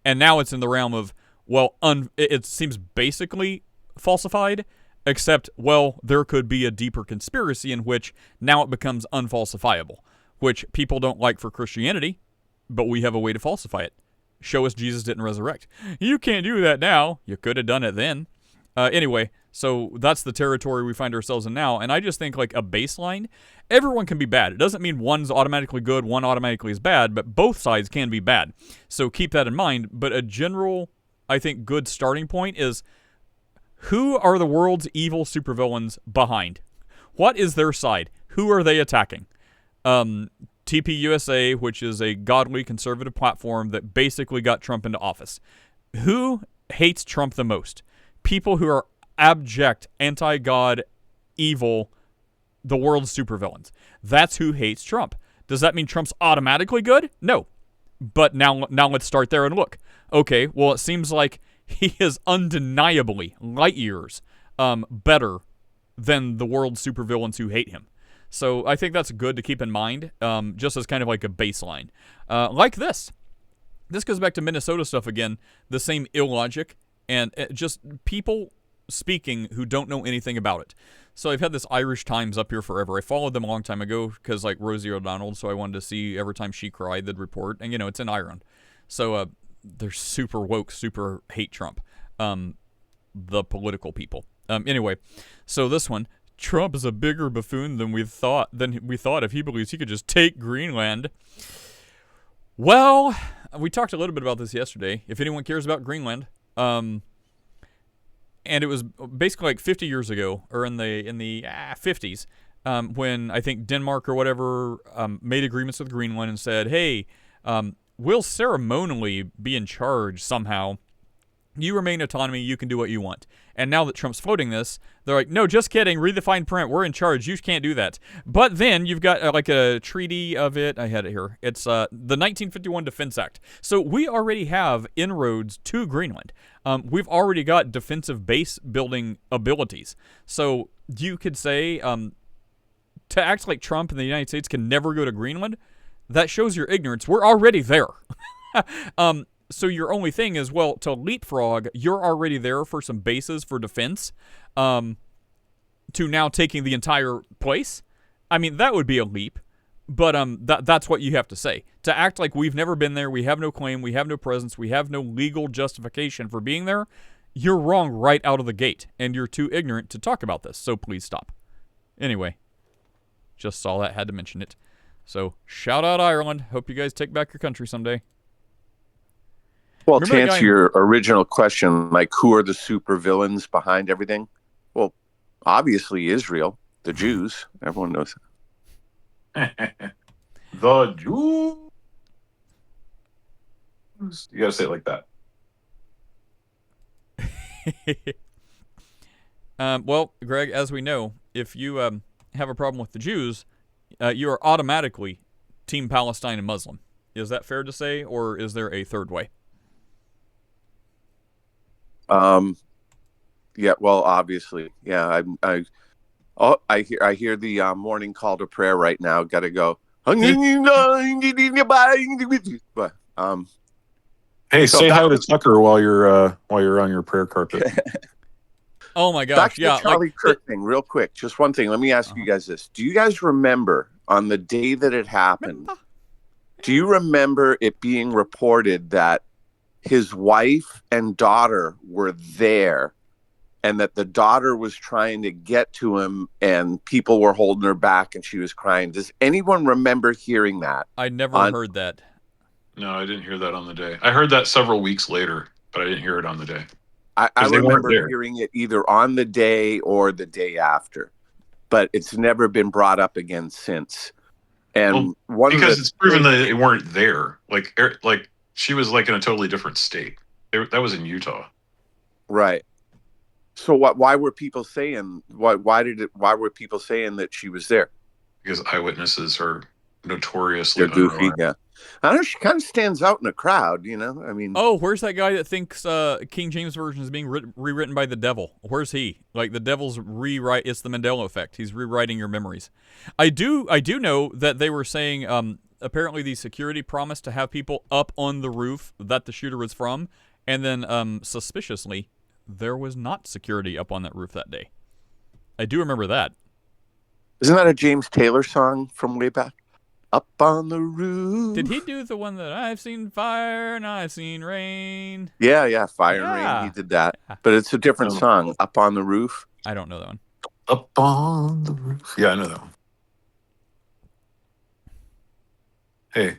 A: and now it's in the realm of, well, it seems basically falsified, except, well, there could be a deeper conspiracy in which now it becomes unfalsifiable, which people don't like for Christianity, but we have a way to falsify it. Show us Jesus didn't resurrect. You can't do that now. You could have done it then. Anyway, so that's the territory we find ourselves in now, and I just think, like, a baseline, everyone can be bad. It doesn't mean one's automatically good, one automatically is bad, but both sides can be bad. So keep that in mind. But a general, I think, good starting point is, who are the world's evil supervillains behind? What is their side? Who are they attacking? TPUSA, which is a godly conservative platform that basically got Trump into office. Who hates Trump the most? People who are abject, anti-God, evil, the world's supervillains. That's who hates Trump. Does that mean Trump's automatically good? No. But now let's start there and look. Okay, well, it seems like he is undeniably light years better than the world's supervillains who hate him. So I think that's good to keep in mind, just as kind of like a baseline. Like this. This goes back to Minnesota stuff again, the same illogic, and just people speaking who don't know anything about it. So I've had this Irish Times up here forever. I followed them a long time ago because, like, Rosie O'Donnell, so I wanted to see every time she cried, they'd report. And, it's in Ireland. So they're super woke, super hate Trump, the political people. Anyway, so this one, Trump is a bigger buffoon than we thought if he believes he could just take Greenland. Well, we talked a little bit about this yesterday. If anyone cares about Greenland, and it was basically like 50 years ago, or in the 50s, when I think Denmark or whatever made agreements with Greenland and said, hey, we'll ceremonially be in charge somehow. You remain autonomy. You can do what you want. And now that Trump's floating this, they're like, no, just kidding. Read the fine print. We're in charge. You can't do that. But then you've got like a treaty of it. I had it here. It's the 1951 Defense Act. So we already have inroads to Greenland. We've already got defensive base building abilities. So you could say to act like Trump and the United States can never go to Greenland, that shows your ignorance. We're already there. So your only thing is, well, to leapfrog, you're already there for some bases for defense, to now taking the entire place. I mean, that would be a leap, but that's what you have to say. To act like we've never been there, we have no claim, we have no presence, we have no legal justification for being there, you're wrong right out of the gate, and you're too ignorant to talk about this, so please stop. Anyway, just saw that, had to mention it. So, shout out Ireland. Hope you guys take back your country someday.
C: Well, to answer your original question, like, who are the supervillains behind everything? Well, obviously Israel, the Jews. Everyone knows
B: that. The Jews. You gotta say it like that.
A: Well, Greg, as we know, if you have a problem with the Jews, you are automatically Team Palestine and Muslim. Is that fair to say, or is there a third way?
C: Yeah, well, obviously, yeah. I hear the morning call to prayer right now. Got to go. But
B: Hey,
C: so
B: say
C: back
B: hi to
C: to
B: Tucker while you're on your prayer carpet.
A: Oh my
C: back
A: gosh,
C: to
A: yeah,
C: the Charlie
A: like
C: Kirk thing, real quick. Just one thing. Let me ask you guys this: do you guys remember on the day that it happened? Do you remember it being reported that his wife and daughter were there, and that the daughter was trying to get to him, and people were holding her back, and she was crying? Does anyone remember hearing that?
A: I never heard that.
B: No, I didn't hear that on the day. I heard that several weeks later, but I didn't hear it on the day.
C: I
B: Because they weren't
C: remember
B: there.
C: hearing it either on the day or the day after, but it's never been brought up again since. And
B: Because it's proven that they weren't there. Like she was like in a totally different state. That was in Utah.
C: Right. So why were people saying why were people saying that she was there?
B: Because eyewitnesses are notoriously
C: They're goofy.
B: unreliable.
C: Yeah. I don't know, she kind of stands out in a crowd, you know? I mean,
A: Oh, where's that guy that thinks King James Version is being rewritten by the devil? Where's he? Like, the devil's rewrite. It's the Mandela effect. He's rewriting your memories. I do know that they were saying apparently the security promised to have people up on the roof that the shooter was from, and then suspiciously, there was not security up on that roof that day. I do remember that.
C: isn't that a James Taylor song from way back? Up on the roof.
A: Did he do the one that I've seen fire and I've seen rain?
C: Yeah, Fire and Rain. He did that. But it's a different song. Up on the Roof.
A: I don't know that one.
B: Up on the roof. Yeah, I know that one. Hey.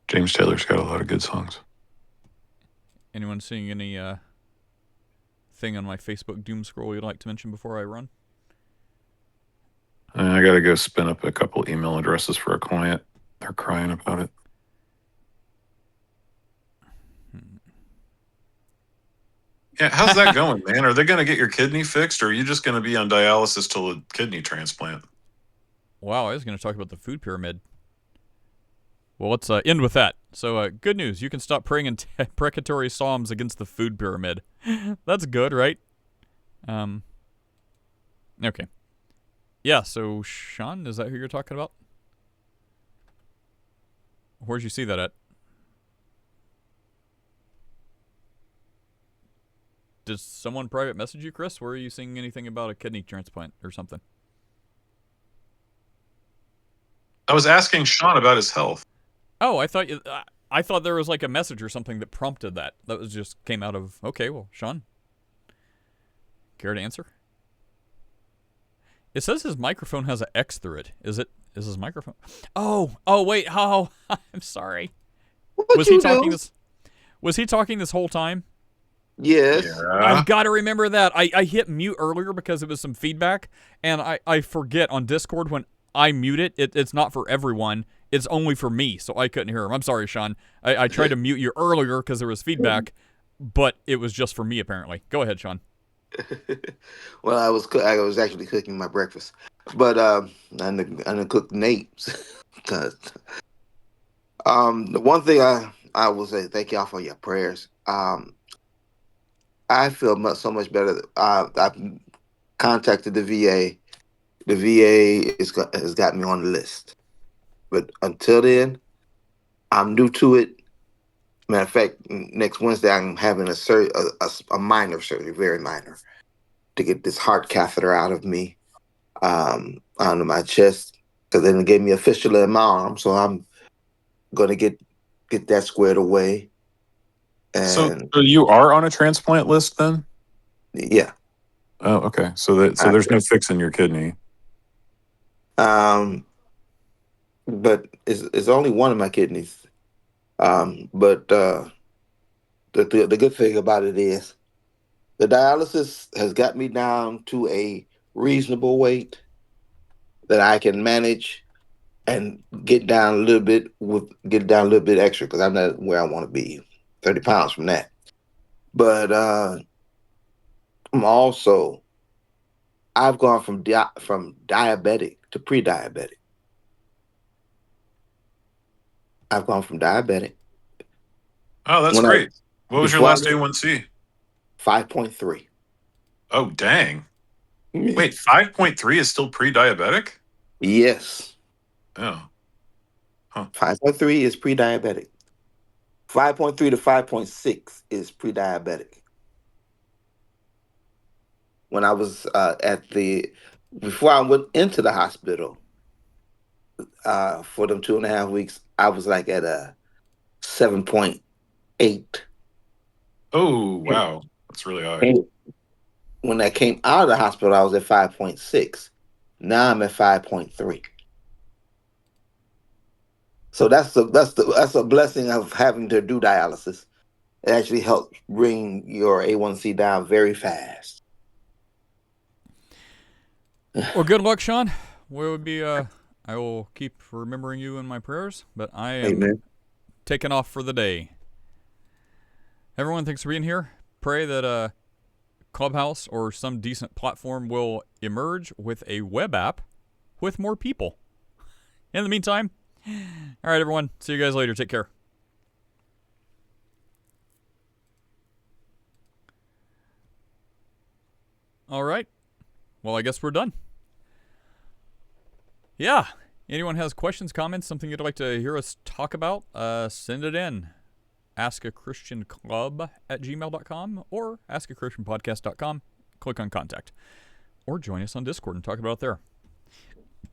B: James Taylor's got a lot of good songs.
A: Anyone seeing any thing on my Facebook doom scroll you'd like to mention before I run?
B: I got to go spin up a couple email addresses for a client. They're crying about it. Yeah, how's that going, man? Are they going to get your kidney fixed, or are you just going to be on dialysis till a kidney transplant?
A: Wow, I was going to talk about the food pyramid. Well, let's end with that. So, good news. You can stop praying in precatory psalms against the food pyramid. That's good, right? Okay. Yeah, so, Sean, is that who you're talking about? Where'd you see that at? Did someone private message you, Chris? Where are you seeing anything about a kidney transplant or something?
B: I was asking Sean about his health.
A: Oh, I thought there was like a message or something that prompted that. That was just came out of, okay, well, Sean. Care to answer? It says his microphone has an X through it. Is his microphone? Oh, wait. Oh, I'm sorry. Was he talking this whole time?
D: Yes.
B: Yeah.
A: I've got to remember that. I hit mute earlier because it was some feedback, and I forget on Discord when I mute it, it's not for everyone. It's only for me, so I couldn't hear him. I'm sorry, Sean. I tried to mute you earlier because there was feedback, but it was just for me, apparently. Go ahead, Sean.
D: Well, I was actually cooking my breakfast, but I didn't cook Nate's. The one thing I will say, thank y'all for your prayers. I feel so much better. I've contacted the VA. The VA has got me on the list, but until then, I'm new to it. Matter of fact, next Wednesday I'm having a minor surgery, very minor, to get this heart catheter out of me, onto my chest, because then it gave me a fistula in my arm, so I'm gonna get that squared away. And
B: So you are on a transplant list then?
D: yeah.
B: Oh, okay. So there's no fixing your kidney.
D: But it's only one of my kidneys. But the good thing about it is the dialysis has got me down to a reasonable weight that I can manage and get down a little bit extra, because I'm not where I want to be, 30 pounds from that. But Also, I've gone from diabetic to pre-diabetic. I've gone from diabetic.
B: Oh, that's
D: When
B: great. What was your
D: before I
B: last A1C?
D: 5.3.
B: Oh, dang. Wait, 5.3 is still pre-diabetic?
D: Yes.
B: Oh.
D: 5.3 is pre-diabetic. 5.3 to 5.6 is pre-diabetic. When I was before I went into the hospital for them 2.5 weeks, I was like at a 7.8.
B: Oh, wow. That's really high.
D: And when I came out of the hospital, I was at 5.6. Now I'm at 5.3. So that's a blessing of having to do dialysis. It actually helps bring your A1C down very fast.
A: Well, good luck, Sean. I will keep remembering you in my prayers, but I am
D: Amen.
A: taking off for the day. Everyone, thanks for being here. Pray that Clubhouse or some decent platform will emerge with a web app with more people. In the meantime, all right, everyone. See you guys later. Take care. All right. Well, I guess we're done. Yeah. Anyone has questions, comments, something you'd like to hear us talk about, send it in. askachristianclub@gmail.com or askachristianpodcast.com. Click on contact. Or join us on Discord and talk about it there.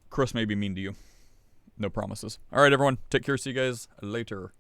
A: Chris may be mean to you. No promises. All right, everyone. Take care. See you guys later.